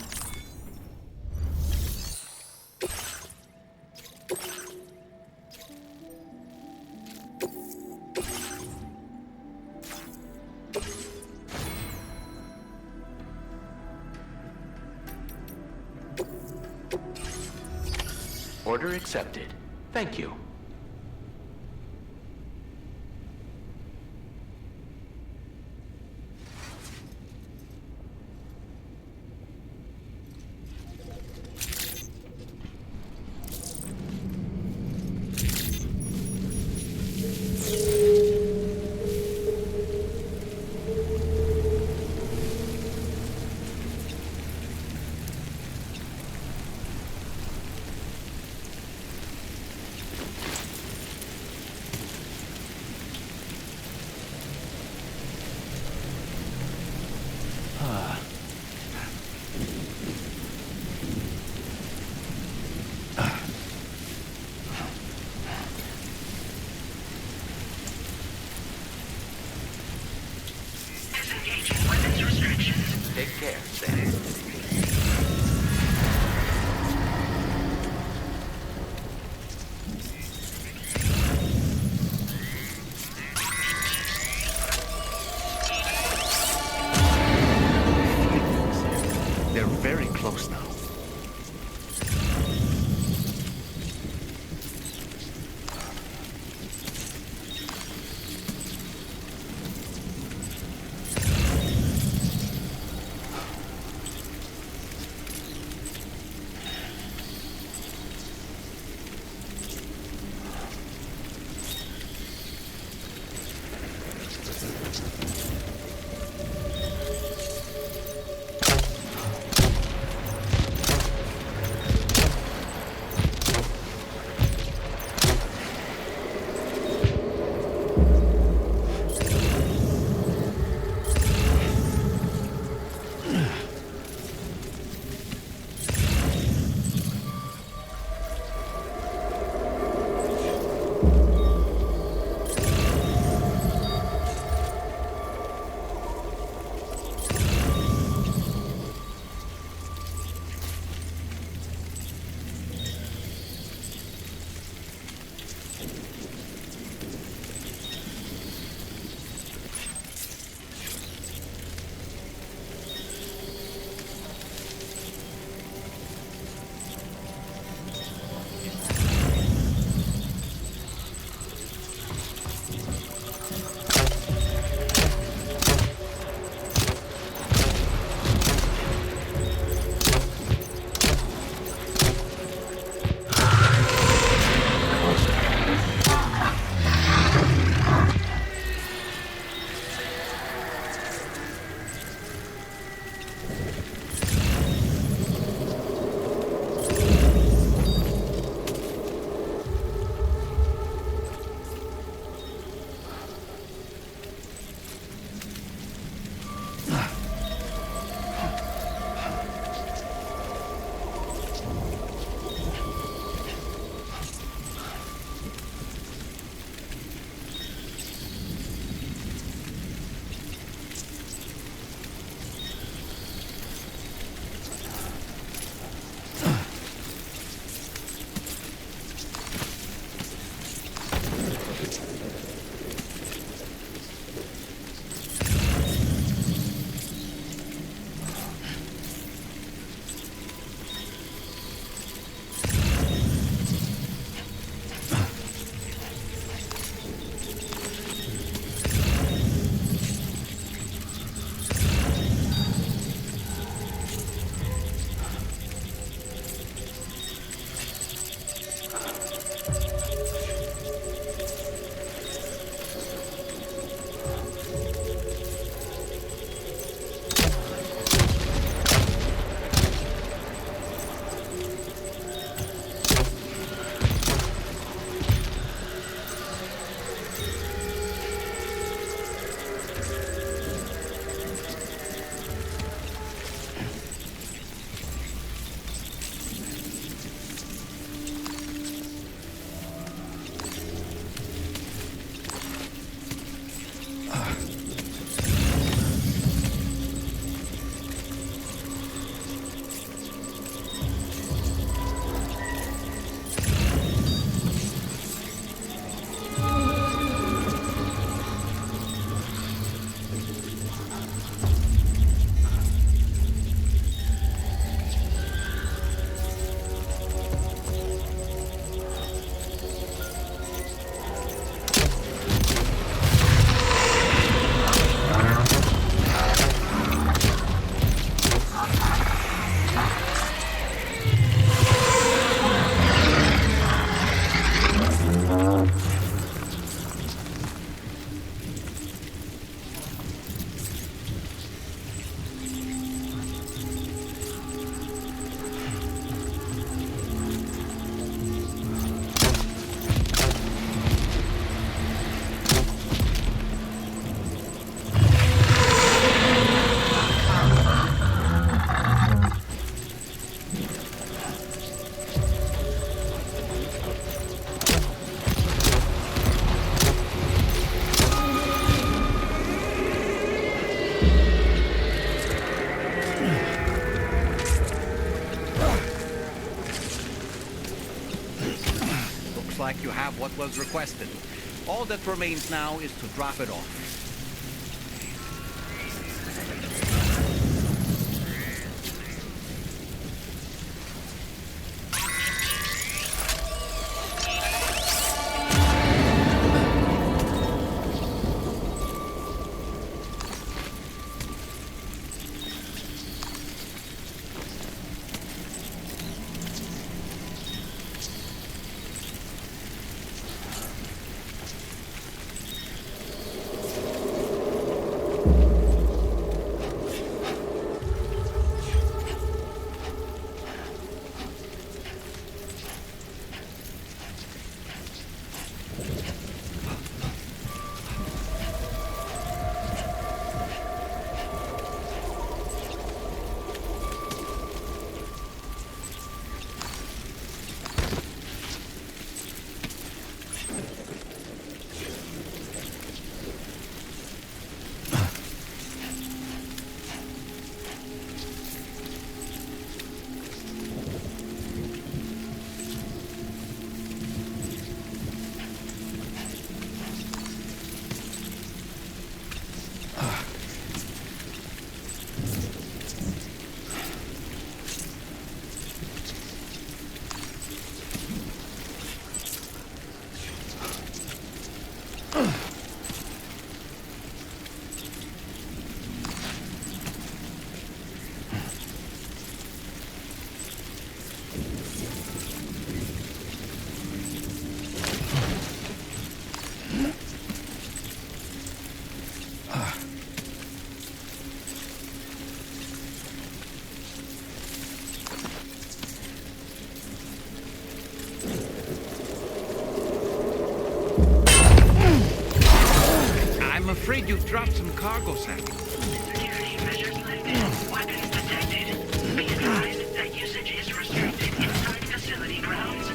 Order accepted. Thank you. Looks like you have what was requested. All that remains now is to drop it off. I'm afraid you've dropped some cargo, Sam. Security measures lifted. Weapons detected. Be advised that usage is restricted inside facility grounds.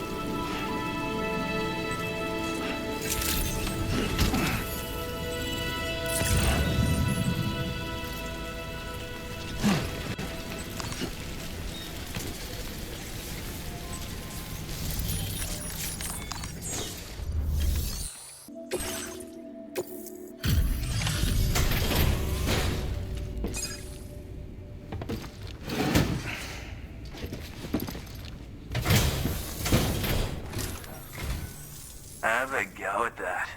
Have a go at that.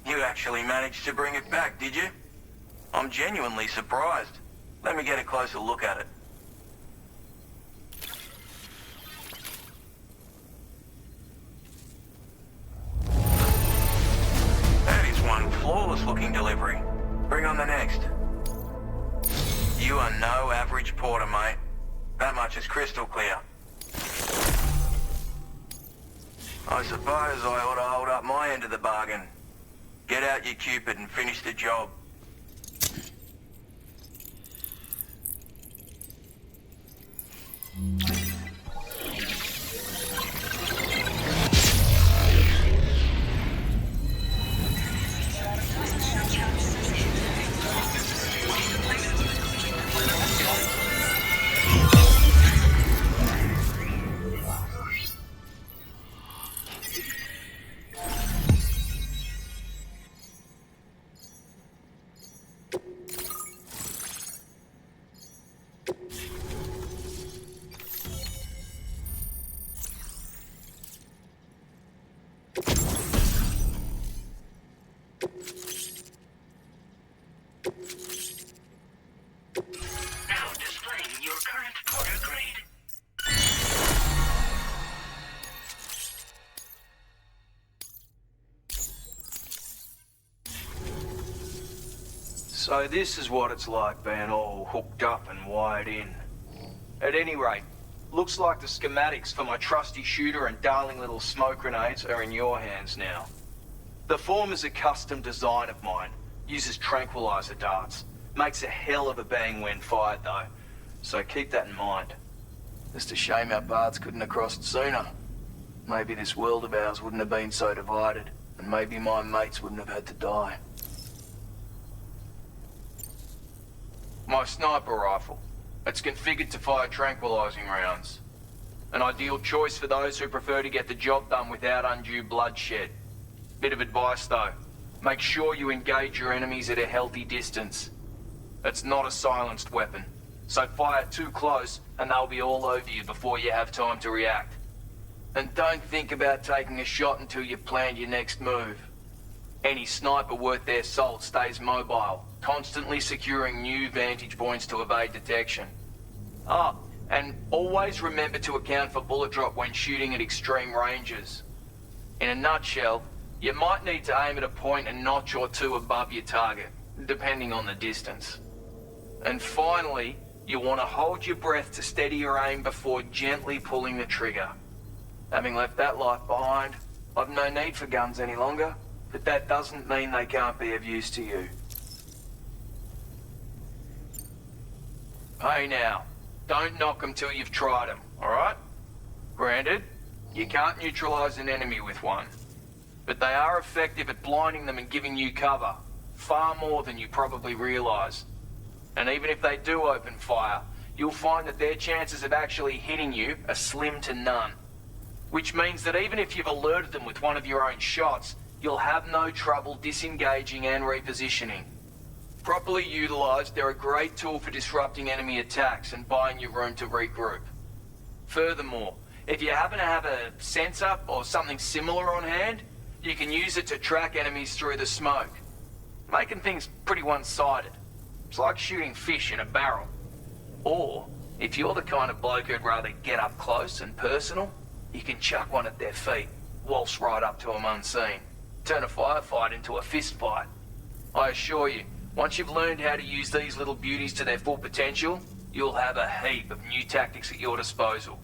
You actually managed to bring it back, did you? I'm genuinely surprised. Let me get a closer look at it. That is one flawless-looking delivery. Bring on the next. You are no average porter, mate. That much is crystal clear. I suppose I ought to hold up my end of the bargain. Get out your Cupid and finish the job. Now displaying your current porter grade. So this is what it's like being all hooked up and wired in. At any rate, looks like the schematics for my trusty shooter and darling little smoke grenades are in your hands now. The form is a custom design of mine, uses tranquilizer darts. Makes a hell of a bang when fired though, so keep that in mind. Just a shame our paths couldn't have crossed sooner. Maybe this world of ours wouldn't have been so divided, and maybe my mates wouldn't have had to die. My sniper rifle. It's configured to fire tranquilizing rounds. An ideal choice for those who prefer to get the job done without undue bloodshed. Bit of advice though. Make sure you engage your enemies at a healthy distance. It's not a silenced weapon, so fire too close and they'll be all over you before you have time to react. And don't think about taking a shot until you've planned your next move. Any sniper worth their salt stays mobile, constantly securing new vantage points to evade detection. Ah, and always remember to account for bullet drop when shooting at extreme ranges. In a nutshell, you might need to aim at a point a notch or two above your target, depending on the distance. And finally, you want to hold your breath to steady your aim before gently pulling the trigger. Having left that life behind, I've no need for guns any longer, but that doesn't mean they can't be of use to you. Hey now, don't knock them till you've tried them, alright? Granted, you can't neutralize an enemy with one, but they are effective at blinding them and giving you cover, far more than you probably realize. And even if they do open fire, you'll find that their chances of actually hitting you are slim to none. Which means that even if you've alerted them with one of your own shots, you'll have no trouble disengaging and repositioning. Properly utilized, they're a great tool for disrupting enemy attacks and buying you room to regroup. Furthermore, if you happen to have a sensor or something similar on hand, you can use it to track enemies through the smoke, making things pretty one-sided. It's like shooting fish in a barrel. Or, if you're the kind of bloke who'd rather get up close and personal, you can chuck one at their feet, waltz right up to them unseen, turn a firefight into a fist fight. I assure you, once you've learned how to use these little beauties to their full potential, you'll have a heap of new tactics at your disposal.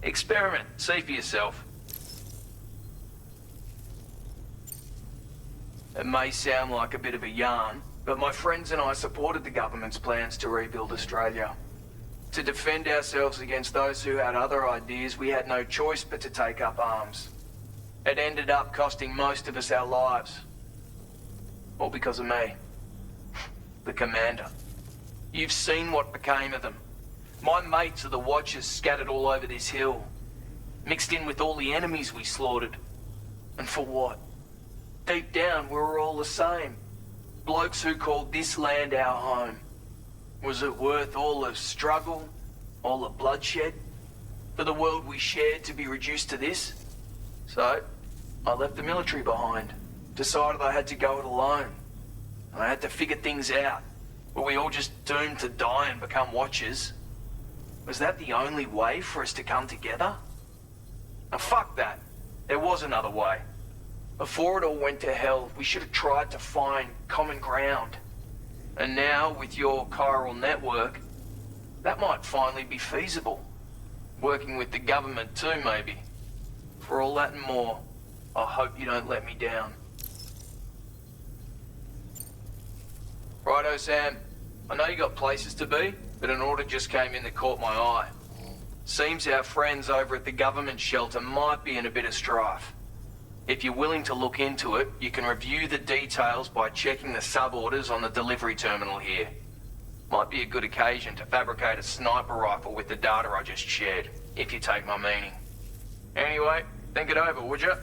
Experiment, see for yourself. It may sound like a bit of a yarn, but my friends and I supported the government's plans to rebuild Australia. To defend ourselves against those who had other ideas, we had no choice but to take up arms. It ended up costing most of us our lives. All because of me. The commander. You've seen what became of them. My mates are the Watchers scattered all over this hill. Mixed in with all the enemies we slaughtered. And for what? Deep down, we were all the same. Blokes who called this land our home. Was it worth all the struggle, all the bloodshed, for the world we shared to be reduced to this? So, I left the military behind, decided I had to go it alone. I had to figure things out. Were we all just doomed to die and become Watchers? Was that the only way for us to come together? Now fuck that. There was another way. Before it all went to hell, we should have tried to find common ground. And now, with your chiral network, that might finally be feasible. Working with the government too, maybe. For all that and more, I hope you don't let me down. Righto, Sam. I know you got places to be, but an order just came in that caught my eye. Seems our friends over at the government shelter might be in a bit of strife. If you're willing to look into it, you can review the details by checking the sub-orders on the delivery terminal here. Might be a good occasion to fabricate a sniper rifle with the data I just shared, if you take my meaning. Anyway, think it over, would you?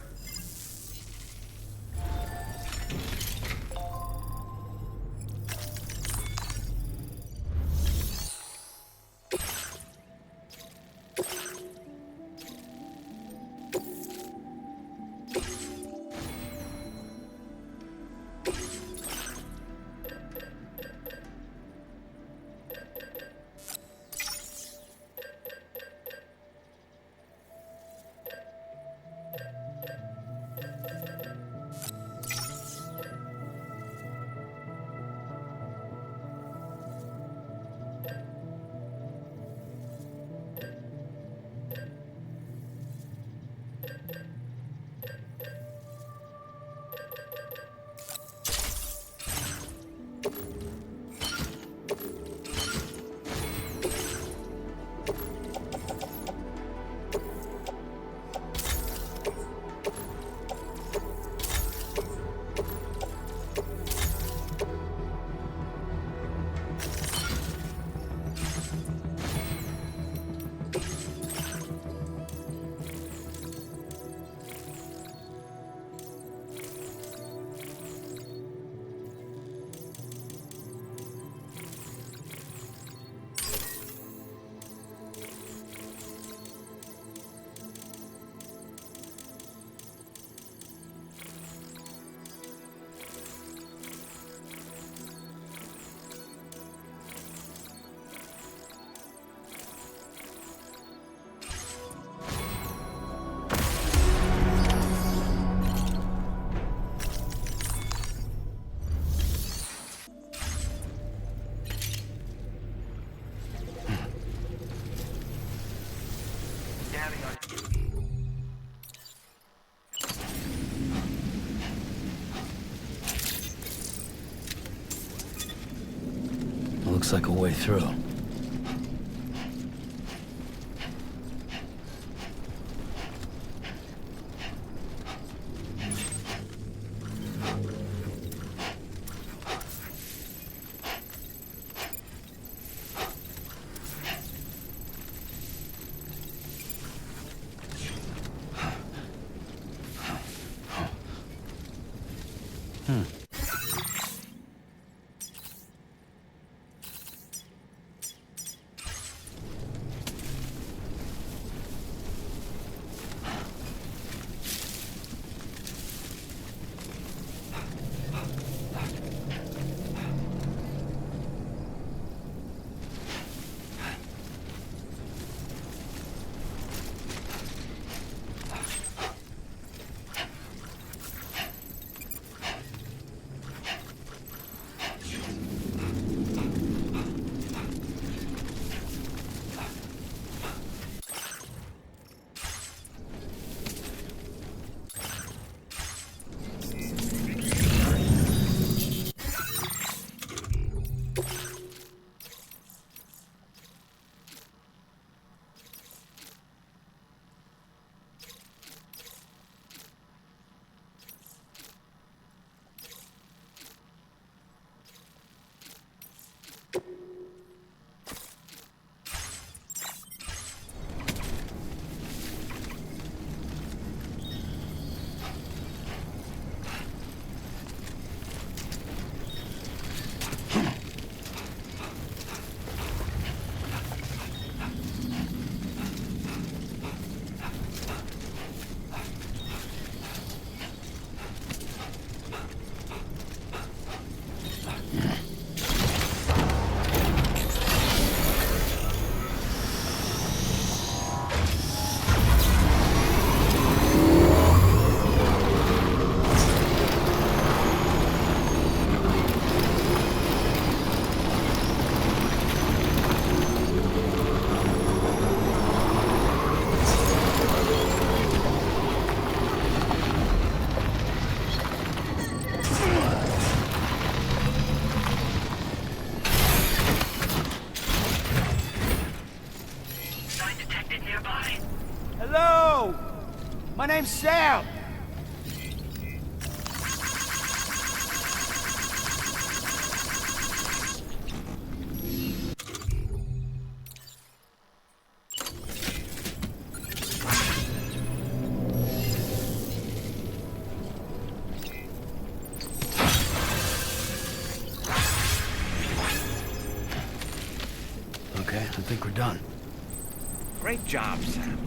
Looks like a way through. Hello! My name's Sam! Okay, I think we're done. Great job, Sam.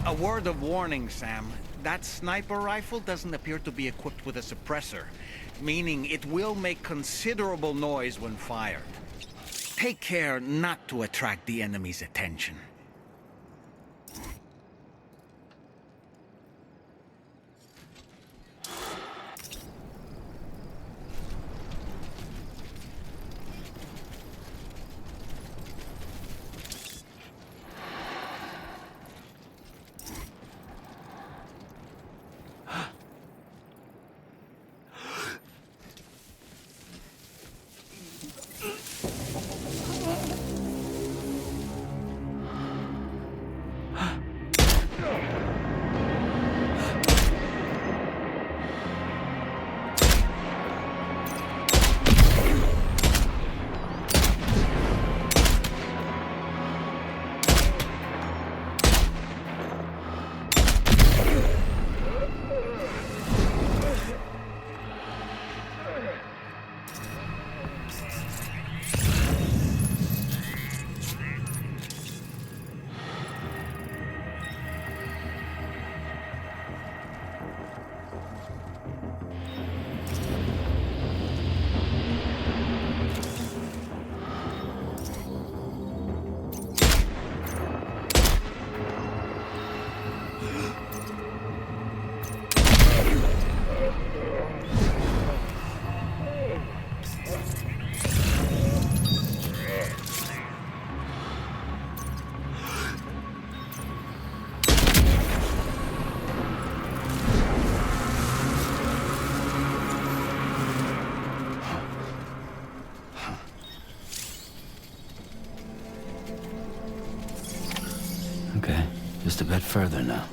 A word of warning, Sam. That sniper rifle doesn't appear to be equipped with a suppressor, meaning it will make considerable noise when fired. Take care not to attract the enemy's attention. Okay, just a bit further now.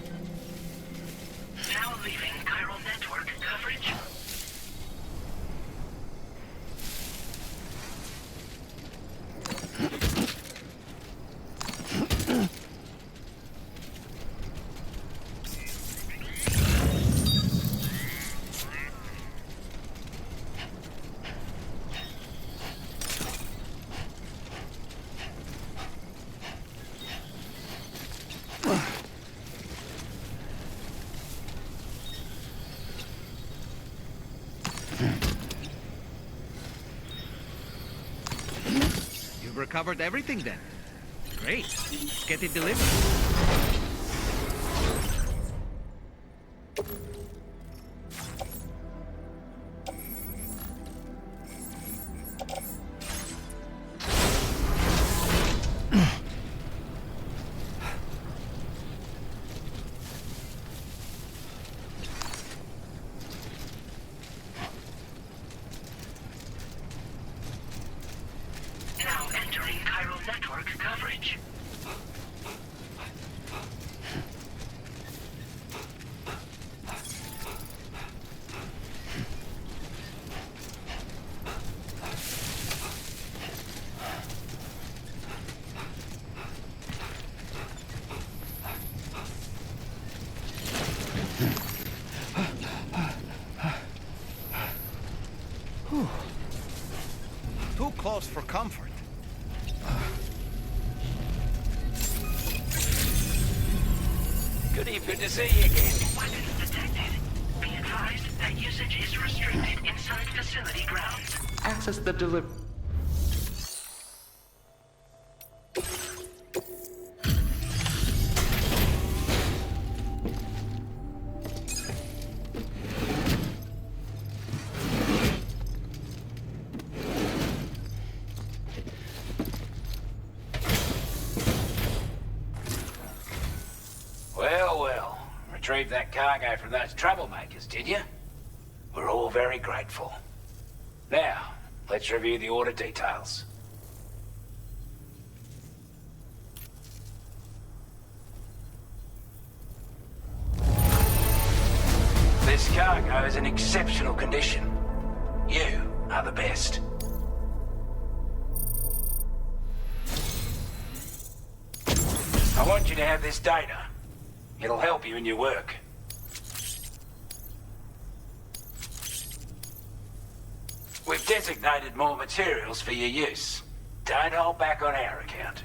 Now leaving chiral network coverage. You've recovered everything then. Great. Let's get it delivered. Now entering chiral network coverage. Too close for comfort. Good evening to see you again. Weapons detected. Be advised that usage is restricted inside facility grounds. Access the deliver. Well. Retrieved that cargo from those troublemakers, did you? We're all very grateful. Now, let's review the order details. This cargo is in exceptional condition. You are the best. I want you to have this data. It'll help you in your work. We've designated more materials for your use. Don't hold back on our account.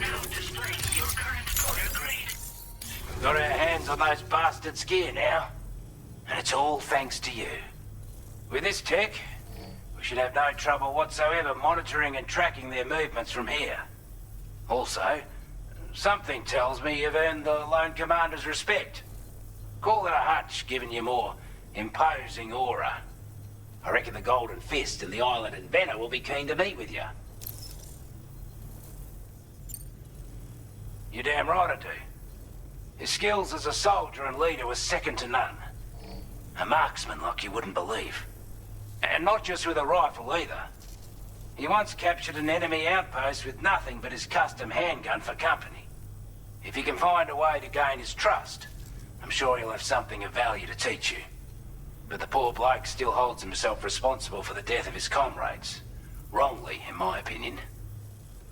Now displaying your current order grade. Got our hands hands on those bastards' gear now. And it's all thanks to you. With this tech, we should have no trouble whatsoever monitoring and tracking their movements from here. Also, something tells me you've earned the Lone Commander's respect. Call it a hunch, giving you more imposing aura. I reckon the Golden Fist and the Island Inventor will be keen to meet with you. You're damn right I do. His skills as a soldier and leader were second to none. A marksman like you wouldn't believe. And not just with a rifle either. He once captured an enemy outpost with nothing but his custom handgun for company. If you can find a way to gain his trust, I'm sure he'll have something of value to teach you. But the poor bloke still holds himself responsible for the death of his comrades. Wrongly, in my opinion.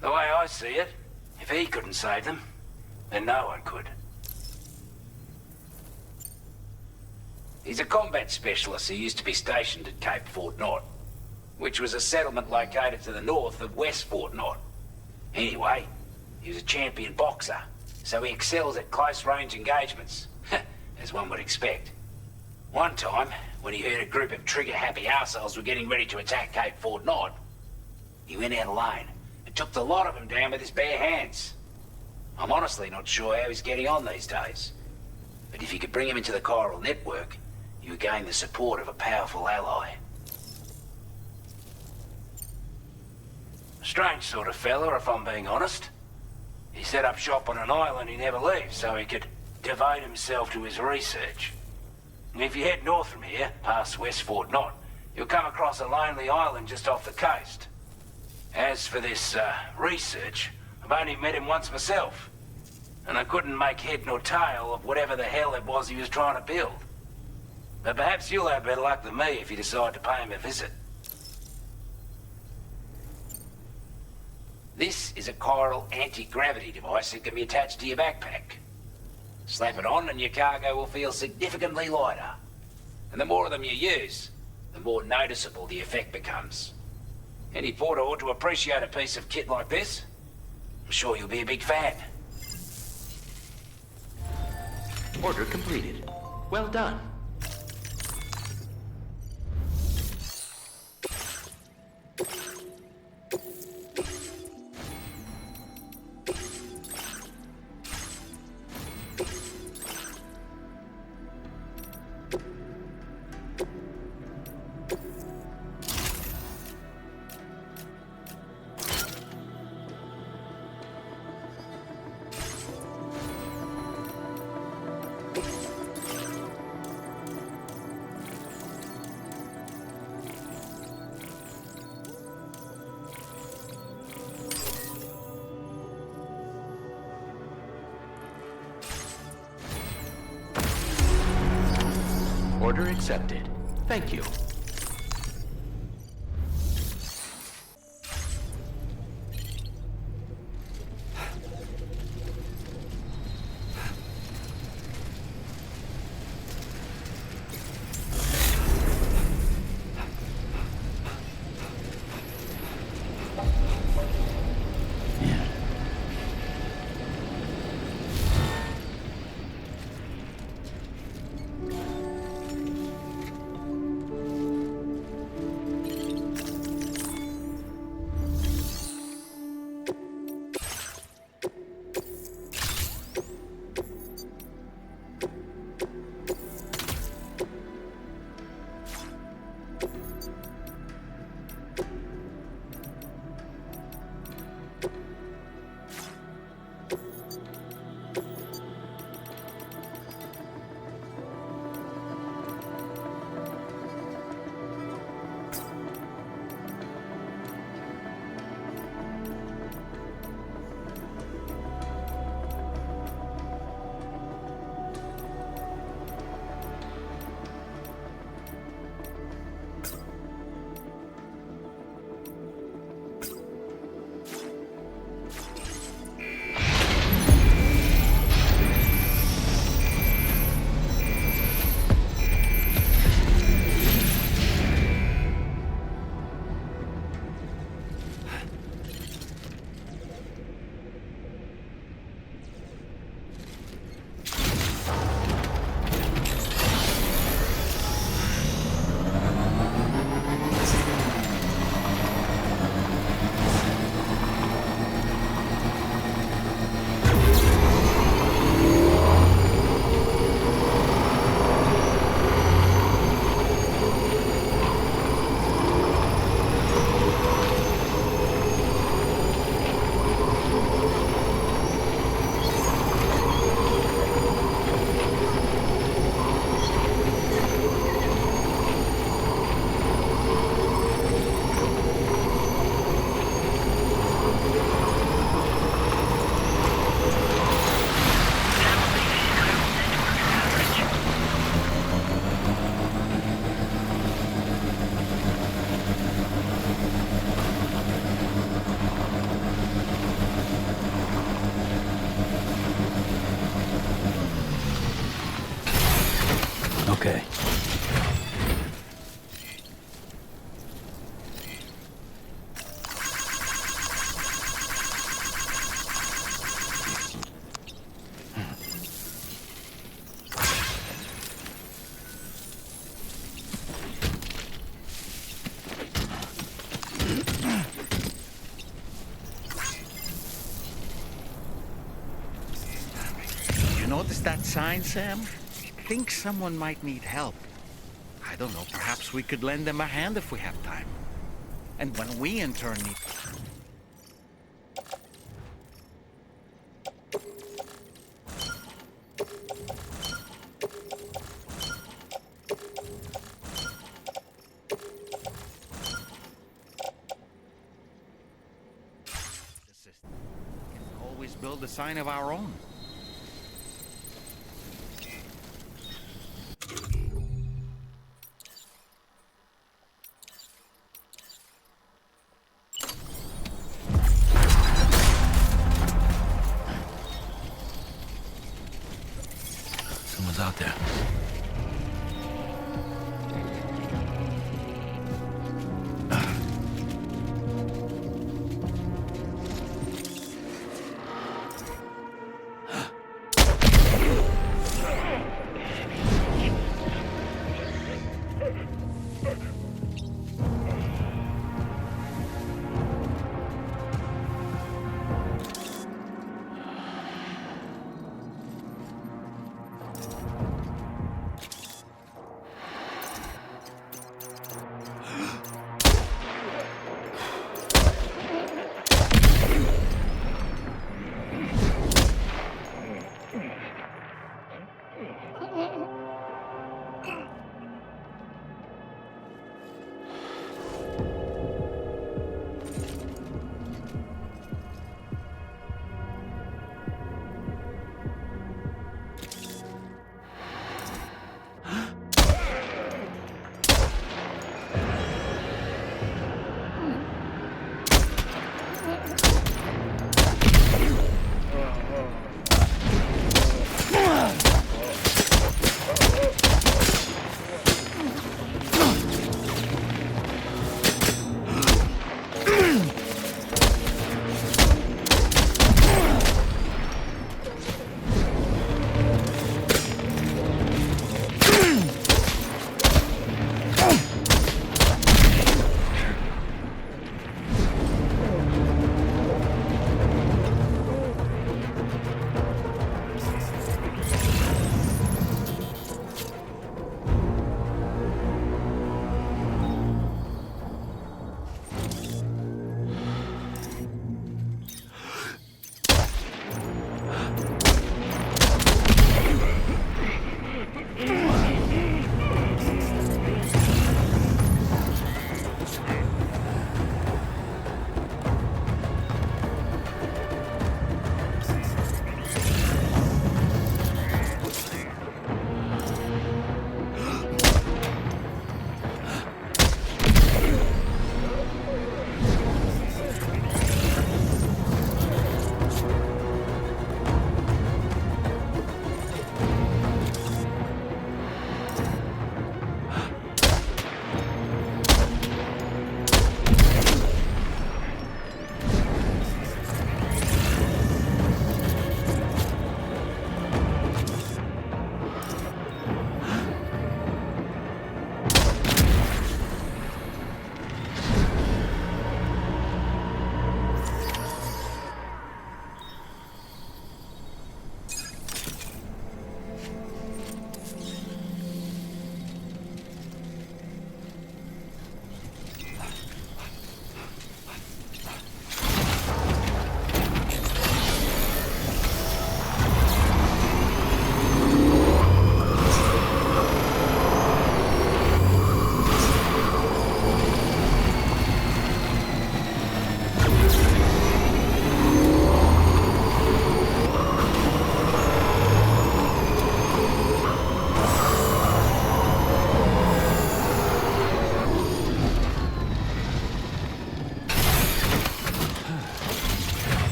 The way I see it, if he couldn't save them, then no one could. He's a combat specialist who used to be stationed at Cape Fort Knot, which was a settlement located to the north of West Fort Knot. Anyway, he was a champion boxer, so he excels at close-range engagements, as one would expect. One time, when he heard a group of trigger-happy arseholes were getting ready to attack Cape Fort Knot, he went out alone and took the lot of them down with his bare hands. I'm honestly not sure how he's getting on these days, but if you could bring him into the chiral network, you would gain the support of a powerful ally. A strange sort of fella, if I'm being honest. He set up shop on an island he never leaves so he could devote himself to his research. And if you head north from here, past West Fort Knot, you'll come across a lonely island just off the coast. As for this, research, I've only met him once myself. And I couldn't make head nor tail of whatever the hell it was he was trying to build. But perhaps you'll have better luck than me if you decide to pay him a visit. This is a chiral anti-gravity device that can be attached to your backpack. Slap it on and your cargo will feel significantly lighter. And the more of them you use, the more noticeable the effect becomes. Any porter ought to appreciate a piece of kit like this. I'm sure you'll be a big fan. Order completed. Well done. Order accepted. Thank you. Okay. You notice that sign, Sam? I think someone might need help. I don't know, perhaps we could lend them a hand if we have time. And when we in turn need... We can always build a sign of our own. Someone's out there.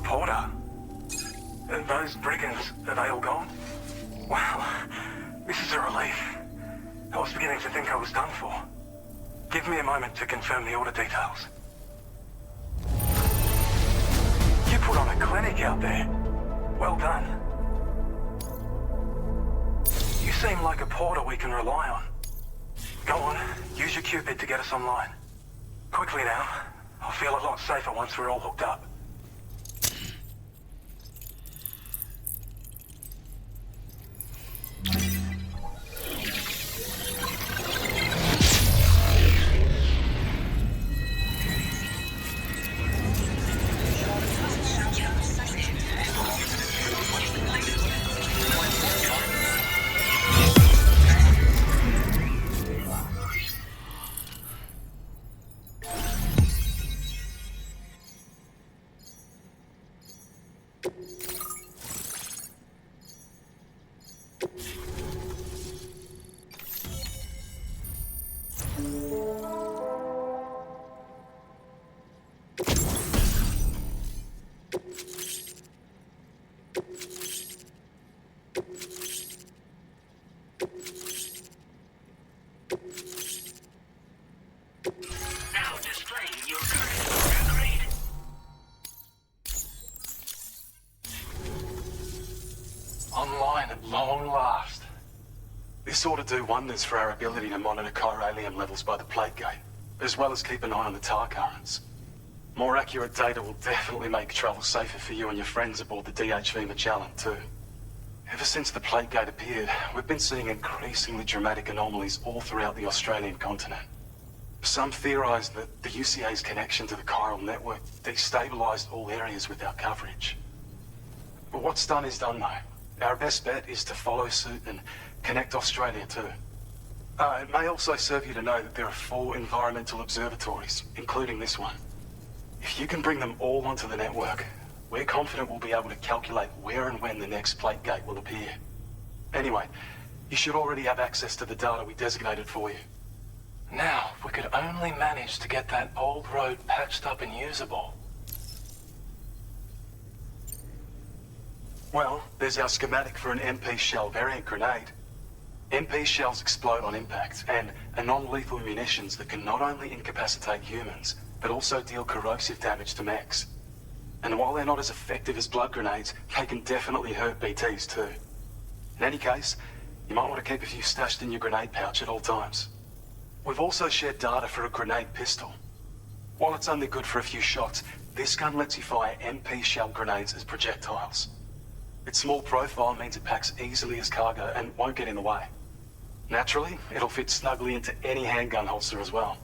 Porter. Those brigands, are they all gone? Wow, this is a relief. I was beginning to think I was done for. Give me a moment to confirm the order details. You put on a clinic out there. Well done. You seem like a porter we can rely on. Go on, use your Cupid to get us online. Quickly now. I'll feel a lot safer once we're all hooked up. Online at long last. This ought to do wonders for our ability to monitor chiralium levels by the plate gate, as well as keep an eye on the tar currents. More accurate data will definitely make travel safer for you and your friends aboard the DHV Magellan too. Ever since the plate gate appeared, we've been seeing increasingly dramatic anomalies all throughout the Australian continent. Some theorize that the UCA's connection to the chiral network destabilized all areas with our coverage. But what's done is done though. Our best bet is to follow suit and connect Australia too. It may also serve you to know that there are 4 environmental observatories, including this one. If you can bring them all onto the network, we're confident we'll be able to calculate where and when the next plate gate will appear. Anyway, you should already have access to the data we designated for you. Now, if we could only manage to get that old road patched up and usable. Well, there's our schematic for an MP shell variant grenade. MP shells explode on impact, and are non-lethal munitions that can not only incapacitate humans, but also deal corrosive damage to mechs. And while they're not as effective as blood grenades, they can definitely hurt BTs too. In any case, you might want to keep a few stashed in your grenade pouch at all times. We've also shared data for a grenade pistol. While it's only good for a few shots, this gun lets you fire MP shell grenades as projectiles. Its small profile means it packs easily as cargo and won't get in the way. Naturally, it'll fit snugly into any handgun holster as well.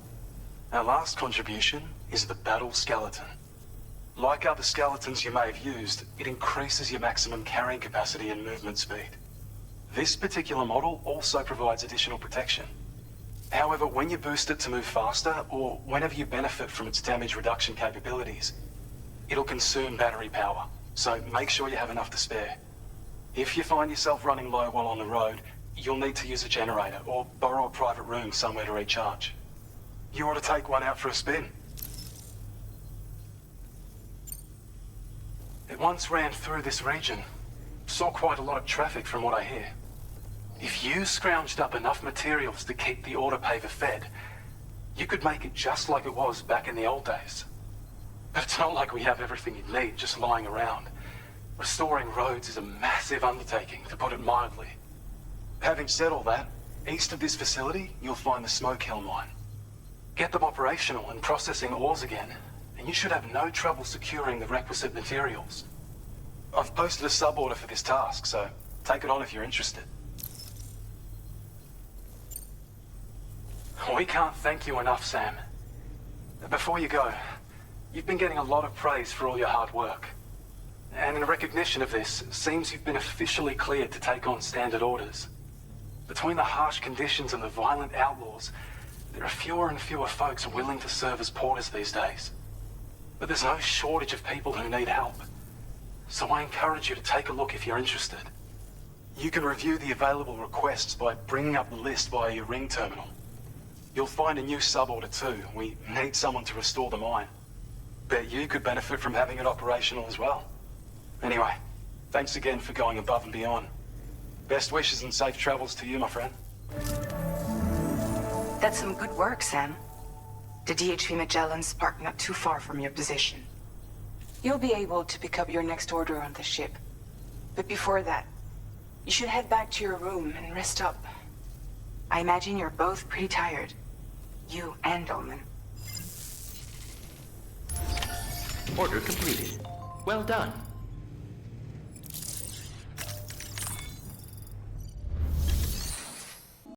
Our last contribution is the battle skeleton. Like other skeletons you may have used, it increases your maximum carrying capacity and movement speed. This particular model also provides additional protection. However, when you boost it to move faster, or whenever you benefit from its damage reduction capabilities, it'll consume battery power, so make sure you have enough to spare. If you find yourself running low while on the road, you'll need to use a generator, or borrow a private room somewhere to recharge. You ought to take one out for a spin. It once ran through this region. Saw quite a lot of traffic from what I hear. If you scrounged up enough materials to keep the autopaver fed, you could make it just like it was back in the old days. But it's not like we have everything you need just lying around. Restoring roads is a massive undertaking, to put it mildly. Having said all that, east of this facility, you'll find the Smoke Hill mine. Get them operational and processing ores again, and you should have no trouble securing the requisite materials. I've posted a sub-order for this task, so take it on if you're interested. We can't thank you enough, Sam. Before you go, you've been getting a lot of praise for all your hard work. And in recognition of this, it seems you've been officially cleared to take on standard orders. Between the harsh conditions and the violent outlaws, there are fewer and fewer folks willing to serve as porters these days. But there's no shortage of people who need help. So I encourage you to take a look if you're interested. You can review the available requests by bringing up the list via your ring terminal. You'll find a new sub-order too. We need someone to restore the mine. Bet you could benefit from having it operational as well. Anyway, thanks again for going above and beyond. Best wishes and safe travels to you, my friend. That's some good work, Sam. The DHV Magellan's parked not too far from your position. You'll be able to pick up your next order on the ship. But before that, you should head back to your room and rest up. I imagine you're both pretty tired. You and Dolman. Order completed. Well done.